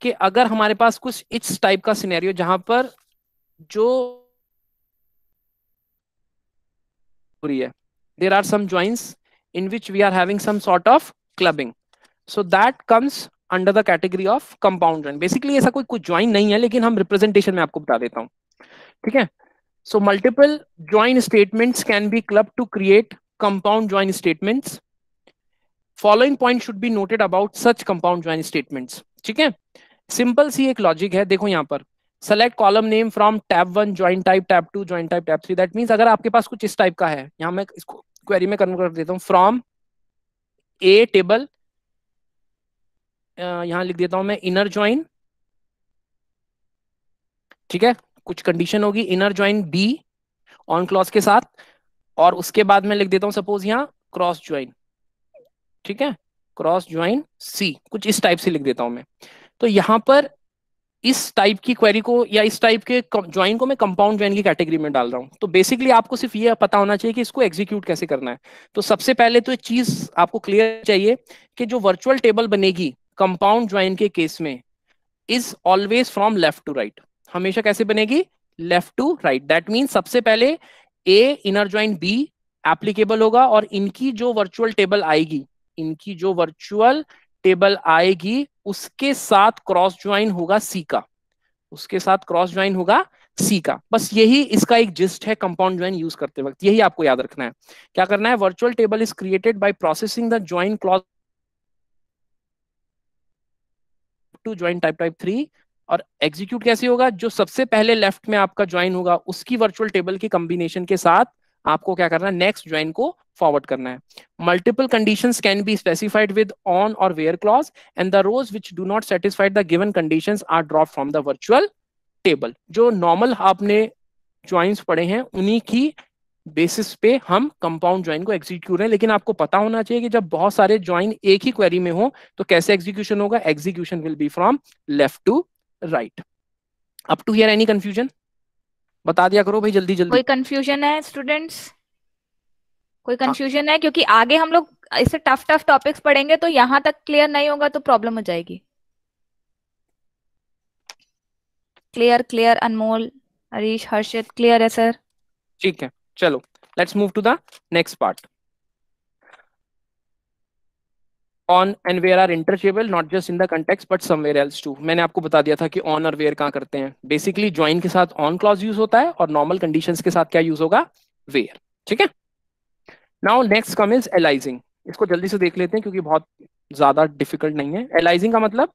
कि अगर हमारे पास कुछ इस टाइप का सिनेरियो जहां पर जो हो रही है there are some joins in which we are having some sort of clubbing so that comes under the category of compound join basically ऐसा कोई कुछ ज्वाइन नहीं है लेकिन हम रिप्रेजेंटेशन में आपको बता देता हूँ ठीक है so multiple join statements can be clubbed to create compound join statements following point should be noted about such compound join statements ठीक है सिंपल सी एक लॉजिक है देखो यहाँ पर select column name from tab 1 join type tab 2 join type tab 3 that means अगर आपके पास कुछ इस टाइप का है यहाँ मैं इसको क्वेरी में कन्वर्ट कर देता हूँ फ्रॉम ए टेबल यहाँ लिख देता हूँ मैं इनर ज्वाइन ठीक है कुछ कंडीशन होगी inner join be on clause के साथ और उसके बाद मैं लिख देता हूँ सपोज यहाँ क्रॉस ज्वाइन ठीक है, क्रॉस ज्वाइन सी, कुछ इस टाइप से लिख देता हूं मैं। तो यहाँ पर इस टाइप की क्वेरी को या इस टाइप के ज्वाइन को मैं कंपाउंड ज्वाइन की कैटेगरी में डाल रहा हूं। तो बेसिकली आपको सिर्फ ये पता होना चाहिए कि इसको एग्जीक्यूट कैसे करना है। तो सबसे पहले तो एक चीज आपको क्लियर चाहिए कि जो वर्चुअल टेबल बनेगी कंपाउंड ज्वाइन के केस में is always from left to right. हमेशा कैसे बनेगी? Left to right. That mean सबसे पहले A inner join B applicable होगा और इनकी जो वर्चुअल टेबल आएगी, इनकी जो वर्चुअल टेबल आएगी उसके साथ क्रॉस ज्वाइन होगा सी का, उसके साथ क्रॉस ज्वाइन होगा सी का। बस यही इसका एक जिस्ट है कंपाउंड ज्वाइन यूज करते वक्त, यही आपको याद रखना है। क्या करना है? Virtual table is created by processing the join clause to join type type 3। और एग्जीक्यूट कैसे होगा? जो सबसे पहले लेफ्ट में आपका ज्वाइन होगा उसकी वर्चुअल टेबल के कॉम्बिनेशन के साथ आपको क्या करना है? नेक्स्ट ज्वाइन को फॉरवर्ड करना है। Multiple conditions can be specified with on और where clause and the rows which do not satisfy the given conditions are drop from the virtual table. जो नॉर्मल आपने ज्वाइंस पढ़े हैं उन्हीं की बेसिस पे हम कंपाउंड ज्वाइन को एग्जीक्यूट है। लेकिन आपको पता होना चाहिए कि जब बहुत सारे ज्वाइन एक ही क्वेरी में हो तो कैसे एग्जीक्यूशन होगा? Execution will be from left to right. Up to here any confusion? बता दिया करो भाई जल्दी जल्दी। कोई कंफ्यूजन है स्टूडेंट्स? कोई हाँ, कंफ्यूजन है? क्योंकि आगे हम लोग इससे टफ टफ टॉपिक्स पढ़ेंगे तो यहाँ तक क्लियर नहीं होगा तो प्रॉब्लम हो जाएगी। Clear clear Anmol, Harish, Harshit, clear है सर? ठीक है, चलो let's move to the next part. On and where are interchangeable not just in the context but somewhere else too. मैंने आपको बता दिया था कि ऑन और वेयर कहाँ करते हैं। बेसिकली ज्वाइन के साथ ऑन क्लॉज यूज होता है और नॉर्मल कंडीशंस के साथ क्या यूज होगा? वेयर। ठीक है, now next come is aliasing. इसको जल्दी से देख लेते हैं क्योंकि बहुत ज्यादा डिफिकल्ट नहीं है। एलाइजिंग का मतलब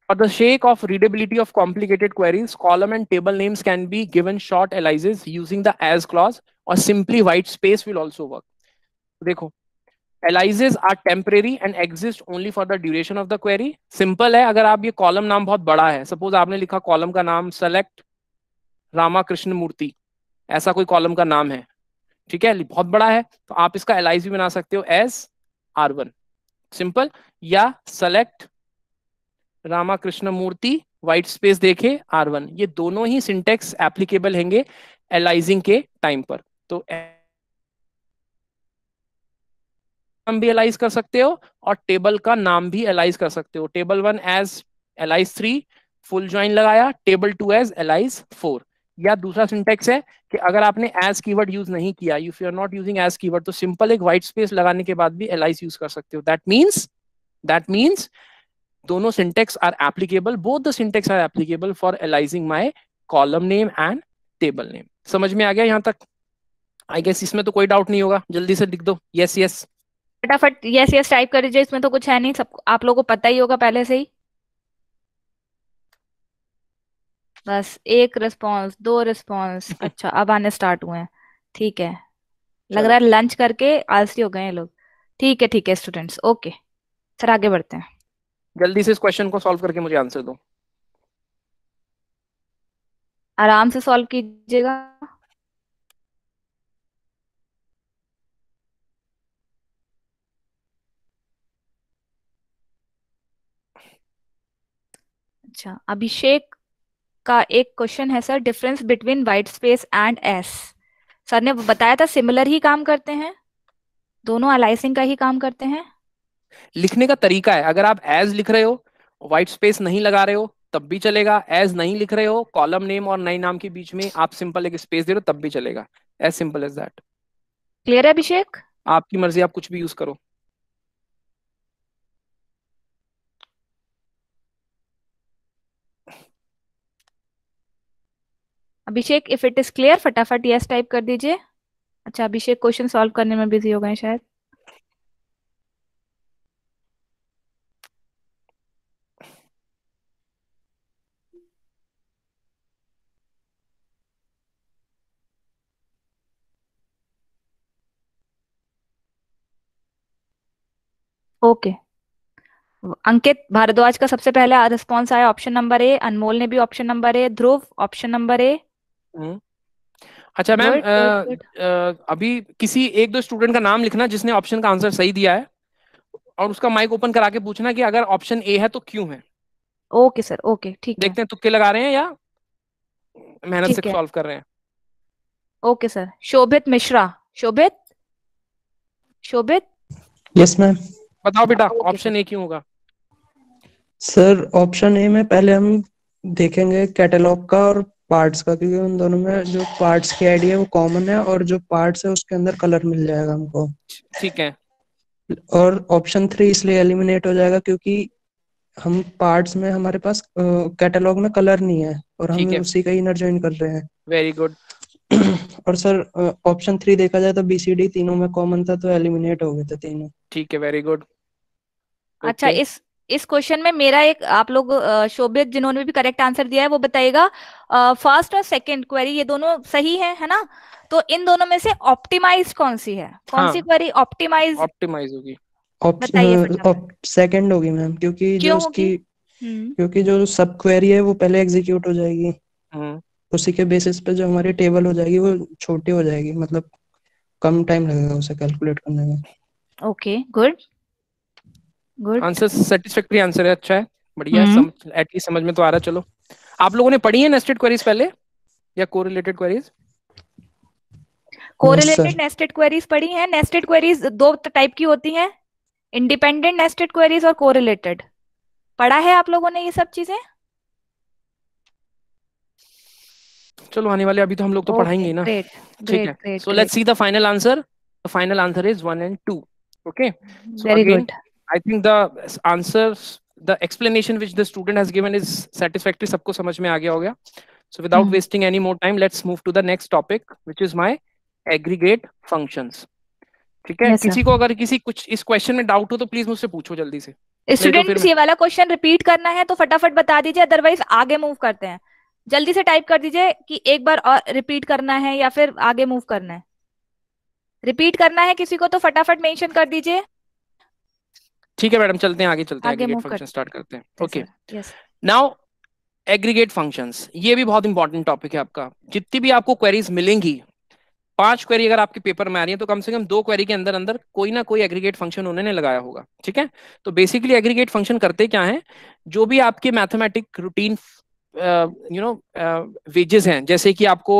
for the sake of readability of complicated queries, column and table names can be given short aliases using the as clause or simply white space will also work. देखो, aliases are temporary and exist only for the duration of the query. Simple है, अगर आप ये कॉलम नाम बहुत बड़ा है, सपोज आपने लिखा कॉलम का नाम सेलेक्ट रामाकृष्ण मूर्ति, ऐसा कोई कॉलम का नाम है, ठीक है, बहुत बड़ा है, तो आप इसका एलाइज भी बना सकते हो एज R1 सिंपल, या सेलेक्ट रामाकृष्ण मूर्ति व्हाइट स्पेस देखे R1। ये दोनों ही सिंटेक्स एप्लीकेबल हैंगे एलाइजिंग के टाइम पर। तो नाम भी एलाइज कर सकते हो और टेबल का नाम भी एलाइज कर सकते हो। Table 1 as aliases 3 full join लगाया, टेबल 2 एज एलाइज 4। या दूसरा सिंटेक्स है कि अगर आपने एज कीवर्ड यूज नहीं किया, if you are not using as keyword, तो सिंपल एक व्हाइट स्पेस लगाने के बाद भी एलाइज यूज कर सकते हो। दैट मीन्स दोनों syntax are applicable, both the syntax are applicable for aligning my column name and table name। समझ में आ गया यहाँ तक? आई गेस इसमें तो कोई डाउट नहीं होगा, जल्दी से लिख दो यस यस। फटाफट यस यस टाइप कर दीजिए, इसमें तो कुछ है नहीं, सब आप लोगों को पता ही होगा पहले से ही। बस एक रिस्पॉन्स, दो रिस्पॉन्स, अच्छा अब आने स्टार्ट हुए हैं, ठीक है। लग चलो रहा है लंच करके आलसी हो गए हैं लोग। ठीक है स्टूडेंट्स, ओके सर आगे बढ़ते हैं। जल्दी से इस क्वेश्चन को सॉल्व करके मुझे आंसर दो। आराम से सॉल्व कीजिएगा। अच्छा, अभिषेक का एक क्वेश्चन है sir, difference between white space and S. Sir ने बताया था सिमिलर ही काम करते हैं, दोनों अलाइसिंग का ही काम करते हैं। लिखने का तरीका है, अगर आप एज लिख रहे हो व्हाइट स्पेस नहीं लगा रहे हो तब भी चलेगा, एज नहीं लिख रहे हो कॉलम नेम और नई नाम के बीच में आप सिंपल एक स्पेस दे रहे हो तब भी चलेगा। As simple as that. Clear है अभिषेक? आपकी मर्जी, आप कुछ भी यूज करो। Abhishek if it is clear फटाफट यस टाइप कर दीजिए। अच्छा, अभिषेक क्वेश्चन सॉल्व करने में बिजी हो गए शायद। ओके, अंकित भारद्वाज का सबसे पहले रिस्पॉन्स आया ऑप्शन नंबर ए, अनमोल ने भी option number A, Dhruv option number A. अच्छा मैम, गुड गुड गुड। अभी किसी एक दो स्टूडेंट का नाम लिखना जिसने ऑप्शन का आंसर सही दिया है। और उसका माइक ओपन करा के पूछना कि अगर ऑप्शन ए है तो क्यों है। ओके सर, ओके, ठीक है। देखते हैं तुक्के लगा रहे हैं या मेहनत से ठीक है, सॉल्व कर रहे हैं। Okay sir. Shobhit Mishra. Shobhit, Shobhit. Yes ma'am. बताओ बेटा, ओके सर। ऑप्शन ए क्यों होगा? सर ऑप्शन ए में पहले हम देखेंगे कैटलॉग का और पार्ट्स का, क्योंकि उन दोनों में जो पार्ट्स की आईडी है वो कॉमन है, और जो पार्ट्स है उसके अंदर कलर मिल जाएगा हमको। ठीक है। और ऑप्शन 3 इसलिए एलिमिनेट हो जाएगा क्योंकि हम पार्ट्स में हमारे पास कैटलॉग में कलर नहीं है, और हम ठीक है, उसी का इनर जॉइन कर रहे हैं। Very good. और सर ऑप्शन 3 देखा जाए तो बीसीडी तीनों में कॉमन था, तो एलिमिनेट हो गए थे तीनों। ठीक है, वेरी गुड। अच्छा, ओके, इस क्वेश्चन में मेरा एक, आप लोग शोभित जिन्होंने भी करेक्ट आंसर दिया है वो बताइएगा, फर्स्ट और सेकंड क्वेरी ये दोनों सही है ना? तो इन दोनों में से ऑप्टिमाइज कौन सी है? कौन सी हाँ क्वेरी ऑप्टिमाइज? ऑप्टिमाइज होगी। बताइए फटाफट। सेकंड होगी मैम, क्योंकि जो क्यों होगी? उसकी, क्योंकि जो सब क्वेरी है वो पहले एग्जीक्यूट हो जाएगी, हम्म। उसी के बेसिस पे जो हमारी टेबल हो जाएगी वो छोटी हो जाएगी, मतलब कम टाइम लगेगा उसे कैलकुलेट करने में। Okay, good good. Answer satisfactory answer है, अच्छा है, बढ़िया है, हम्म। एटलीस्ट समझ में तो आ रहा है। चलो, आप लोगों ने पढ़ी है नेस्टेड क्वेरीज पहले या correlated queries? Yes sir. Correlated nested queries पढ़ी हैं। नेस्टेड क्वेरीज दो टाइप की होती हैं, इंडिपेंडेंट नेस्टेड क्वेरीज और कोरिलेटेड। पढ़ा है आप लोगों ने ये सब चीजें? चलो आने वाले अभी तो हम लोग तो पढ़ाएंगे ओके, ही ना। ग्रेट ठीक ग्रेट है, great so great. Let's see the final answer. The final answer is 1 and 2. Okay, so very again good. I think the answers, the explanation which the student has given is satisfactory, सबको समझ में आ गया हो गया। So without wasting any more time, let's move to the next topic, which is my aggregate functions. ठीक है, यस किसी सर। को अगर किसी कुछ इस क्वेश्चन में डाउट हो तो प्लीज मुझसे पूछो जल्दी से, नहीं तो फिर स्टूडेंट्स, ये वाला क्वेश्चन रिपीट करना है तो फटाफट बता दीजिए, अदरवाइज आगे मूव करते हैं। जल्दी से टाइप कर दीजिए कि एक बार और रिपीट करना है या फिर आगे मूव करना है। रिपीट करना है किसी को तो फटाफट मेंशन कर दीजिए। ठीक है मैडम, चलते हैं आगे, चलते हैं आगे एग्रीगेट मूव फंक्शन करते स्टार्ट करते हैं। हैं okay, sir. Yes. Now aggregate functions, ये भी बहुत इंपॉर्टेंट टॉपिक है आपका। जितनी भी आपको क्वेरीज मिलेंगी, 5 क्वेरी अगर आपके पेपर में आ रही है तो कम से कम 2 क्वेरी के अंदर अंदर कोई ना कोई एग्रीगेट फंक्शन उन्होंने लगाया होगा। ठीक है, तो बेसिकली एग्रीगेट फंक्शन करते क्या है, जो भी आपके मैथमेटिक रूटीन वेजेस हैं, जैसे कि आपको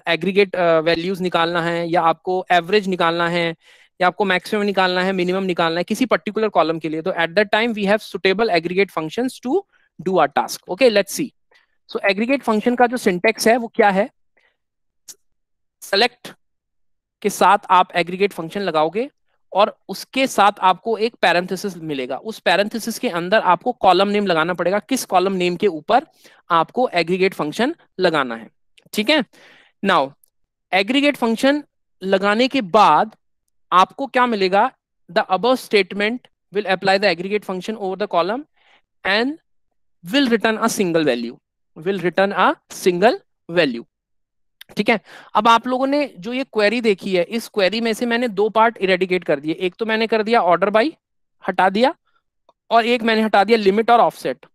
एग्रीगेट वैल्यूज निकालना है, या आपको एवरेज निकालना है, या आपको मैक्सिमम निकालना है, मिनिमम निकालना है किसी पर्टिकुलर कॉलम के लिए, तो at that time we have suitable aggregate functions to do our task. Okay, let's see. So aggregate function का जो सिंटेक्स है वो क्या है, सेलेक्ट के साथ आप एग्रीगेट फंक्शन लगाओगे और उसके साथ आपको एक पैरेंथेसिस मिलेगा, उस पैरेंथेसिस के अंदर आपको कॉलम नेम लगाना पड़ेगा, किस कॉलम नेम के ऊपर आपको एग्रीगेट फंक्शन लगाना है। ठीक है, नाउ एग्रीगेट फंक्शन लगाने के बाद आपको क्या मिलेगा, the above statement will apply the aggregate function over the column and will return a single value, will return a single value. ठीक है, अब आप लोगों ने जो ये क्वेरी देखी है, इस क्वेरी में से मैंने 2 पार्ट इरेडिकेट कर दिए, एक तो मैंने कर दिया ऑर्डर बाई, हटा दिया, और एक मैंने हटा दिया लिमिट और ऑफसेट।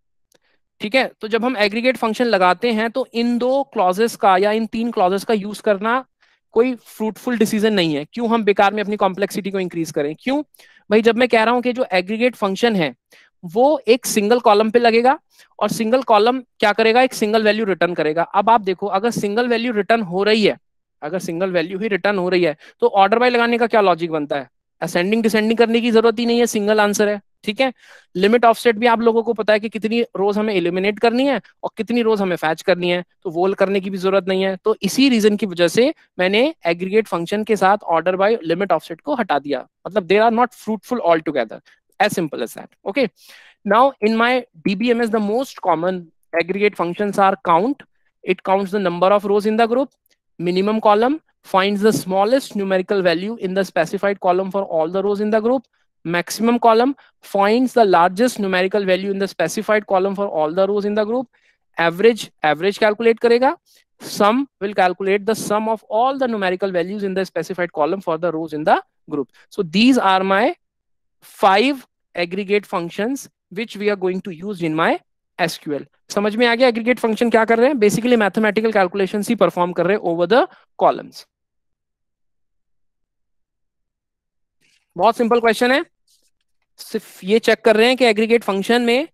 ठीक है, तो जब हम एग्रीगेट फंक्शन लगाते हैं तो इन 2 क्लॉजेस का या इन 3 क्लॉजेस का यूज करना कोई फ्रूटफुल डिसीजन नहीं है। क्यों हम बेकार में अपनी कॉम्प्लेक्सिटी को इंक्रीज करें? क्यों भाई, जब मैं कह रहा हूं कि जो एग्रीगेट फंक्शन है वो एक सिंगल कॉलम पे लगेगा, और सिंगल कॉलम क्या करेगा, एक सिंगल वैल्यू रिटर्न करेगा। अब आप देखो, अगर सिंगल वैल्यू रिटर्न हो रही है, अगर सिंगल वैल्यू ही रिटर्न हो रही है तो ऑर्डर बाय लगाने का क्या लॉजिक बनता है, असेंडिंग डिसेंडिंग करने की जरूरत ही नहीं है, सिंगल आंसर है। ठीक है, लिमिट ऑफसेट भी आप लोगों को पता है कि कितनी रोज हमें एलिमिनेट करनी है और कितनी रोज हमें फैच करनी है, तो वो करने की भी जरूरत नहीं है। तो इसी रीजन की वजह से मैंने एग्रीगेट फंक्शन के साथ ऑर्डर बाय लिमिट ऑफसेट को हटा दिया, मतलब they are not fruitful all together, as simple as that. Okay, now in my DBMS the most common aggregate functions are count. It counts the number of rows in the group. Minimum column finds the smallest numerical value in the specified column for all the rows in the group. Maximum column finds the largest numerical value in the specified column for all the rows in the group. Average calculate karega. Sum will calculate the sum of all the numerical values in the specified column for the rows in the group. So these are my 5 aggregate functions which we are going to use in my SQL. समझ में आ गया एग्रीगेट फंक्शन क्या कर रहे हैं, बेसिकली मैथमेटिकल कैलकुलेशंस ही परफॉर्म कर रहे हैं ओवर द कॉलम्स। बहुत सिंपल क्वेश्चन है, सिर्फ ये चेक कर रहे हैं कि एग्रीगेट फंक्शन में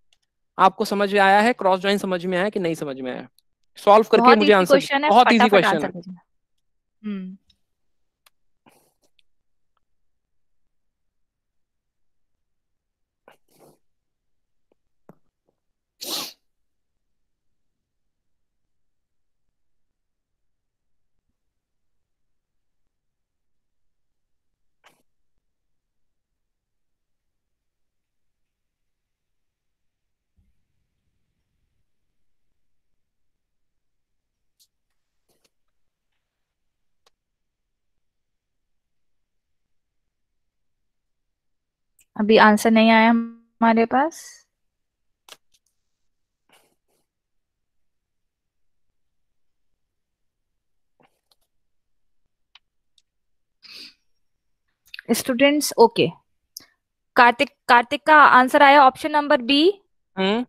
आपको समझ में आया है, क्रॉस जॉइन समझ में आया है कि नहीं समझ में आया। सॉल्व करके बहुत मुझे इजी आंसर, क्वेश्चन है, बहुत इजी फटाफट क्वेश्चन है। आंसर भेजना। हम्म। अभी आंसर नहीं आया हमारे पास। स्टूडेंट्स ओके, कार्तिक कार्तिक का आंसर आया ऑप्शन नंबर बी। हम्म,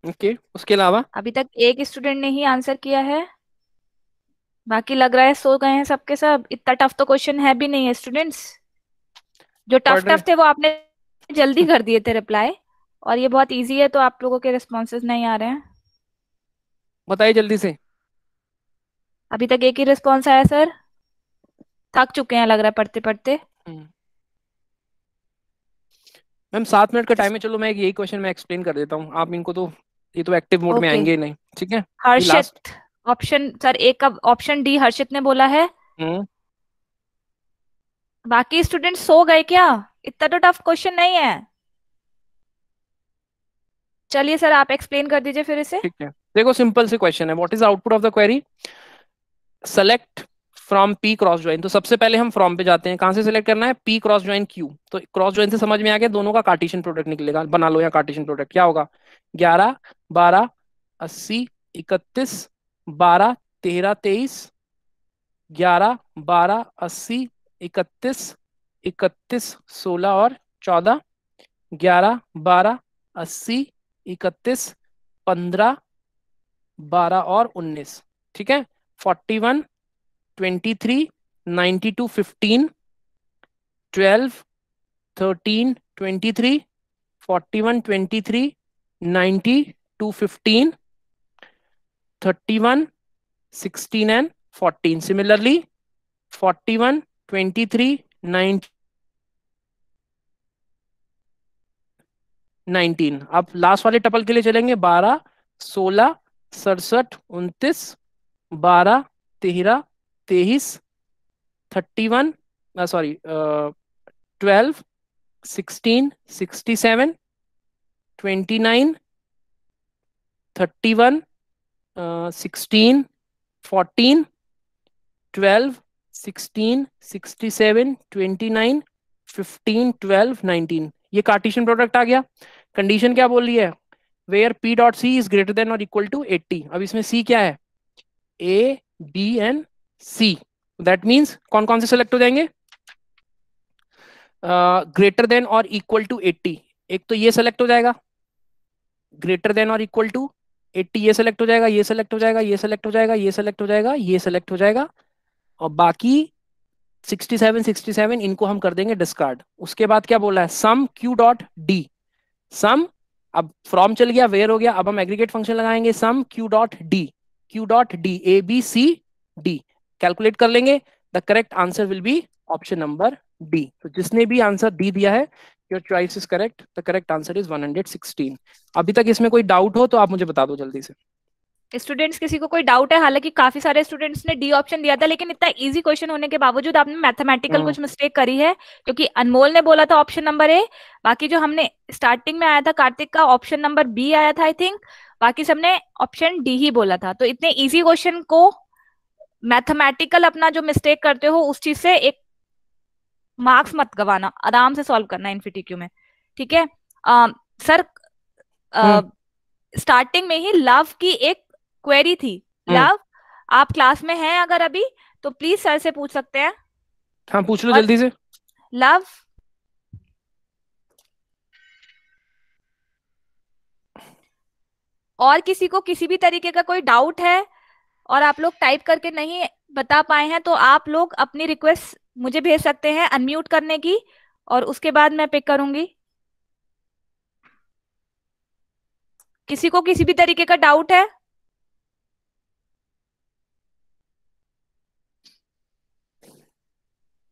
ओके, उसके अलावा अभी तक एक स्टूडेंट ने ही आंसर किया है, बाकी लग रहा है सो गए हैं सबके सब। इतना टफ तो क्वेश्चन है भी नहीं है स्टूडेंट्स। जो पढ़ टफ रहे। टफ थे वो आपने जल्दी कर दिए थे रिप्लाई, और ये बहुत इजी है तो आप लोगों के रिस्पॉन्सेज नहीं आ रहे हैं। बताइए जल्दी से। अभी तक एक ही रिस्पॉन्स आया सर, थक चुके हैं लग रहा है पढ़ते पढ़ते। मैम 7 मिनट का टाइम है, चलो मैं यही क्वेश्चन मैं एक्सप्लेन कर देता हूँ, आप इनको तो, ये तो एक्टिव मोड में ओके, आएंगे ही नहीं, ठीक है। ये लास्ट। हर्षित, ऑप्शन सर एक का ऑप्शन डी हर्षित ने बोला है। हम्म, बाकी स्टूडेंट सो गए क्या? इतना तो टफ क्वेश्चन नहीं है। चलिए सर आप एक्सप्लेन कर दीजिए फिर इसे। ठीक है, देखो सिंपल से क्वेश्चन है, what is output of the query, select from P cross join. तो सबसे पहले हम फ्रॉम पे जाते हैं, कहां से सेलेक्ट करना है, पी क्रॉस ज्वाइन क्यू। तो क्रॉस ज्वाइन से समझ में आ गया, दोनों का कार्टेशियन प्रोडक्ट निकलेगा, बना लो यहाँ कार्टेशियन प्रोडक्ट, क्या होगा, 11 12 80 31 12 13 23, 11 12 80 31 31 16 और 14, 11 12 80 31 15 12 और 19, ठीक है। 41 23 92 15 12 13 23 41 23 92 15 31 16 and 14, similarly 41 23 9 19। अब लास्ट वाले टपल के लिए चलेंगे, 12 16 67 29 12 13 23 31, सॉरी 12 16 67 29 31 16 14 12 16 67 29 15 12 19, ये कार्टेशियन प्रोडक्ट आ गया। कंडीशन क्या बोल रही है, where P dot C is greater than और इक्वल टू 80। अब इसमें सी क्या है, A B and C, that means कौन कौन से सेलेक्ट हो जाएंगे, ग्रेटर देन और इक्वल टू 80। एक तो ये सेलेक्ट हो जाएगा, ग्रेटर देन और इक्वल टू 80, ये सेलेक्ट हो जाएगा, ये सेलेक्ट हो जाएगा, ये सेलेक्ट हो जाएगा, ये सेलेक्ट हो जाएगा, ये सेलेक्ट हो जाएगा, और बाकी 67 67 इनको हम कर देंगे डिस्कार्ड। उसके बाद क्या बोला है, सम क्यू डॉट डी, सम, अब फ्रॉम चल गया, वेयर हो गया, अब हम एग्रीगेट फंक्शन लगाएंगे, sum Q dot D, Q dot D A B C D, calculate कर लेंगे। The correct answer will be option number D. तो जिसने भी आंसर डी दिया है, your choice is correct, the correct answer is 116। अभी तक इसमें कोई डाउट हो तो आप मुझे बता दो जल्दी से। स्टूडेंट्स किसी को कोई डाउट है? हालांकि काफी सारे स्टूडेंट्स ने डी ऑप्शन दिया था, लेकिन इतना इजी क्वेश्चन होने के बावजूद आपने मैथमेटिकल कुछ मिस्टेक करी है, क्योंकि अनमोल ने बोला था ऑप्शन नंबर ए। बाकी जो हमने स्टार्टिंग में आया था कार्तिक का ऑप्शन नंबर बी आया था आई थिंक, बाकी सबने ऑप्शन डी ही बोला था। तो इतने इजी क्वेश्चन को मैथमेटिकल अपना जो मिस्टेक करते हो उस चीज से एक मार्क्स मत गवाना, आराम से सॉल्व करना इनफीटीक्यू में, ठीक है। सर स्टार्टिंग में ही लव की एक क्वेरी थी। लव, आप क्लास में हैं अगर अभी तो प्लीज सर से पूछ सकते हैं। हाँ पूछ लो जल्दी से। लव, और किसी को किसी भी तरीके का कोई डाउट है और आप लोग टाइप करके नहीं बता पाए हैं तो आप लोग अपनी रिक्वेस्ट मुझे भेज सकते हैं अनम्यूट करने की, और उसके बाद मैं पिक करूंगी। किसी को किसी भी तरीके का डाउट है?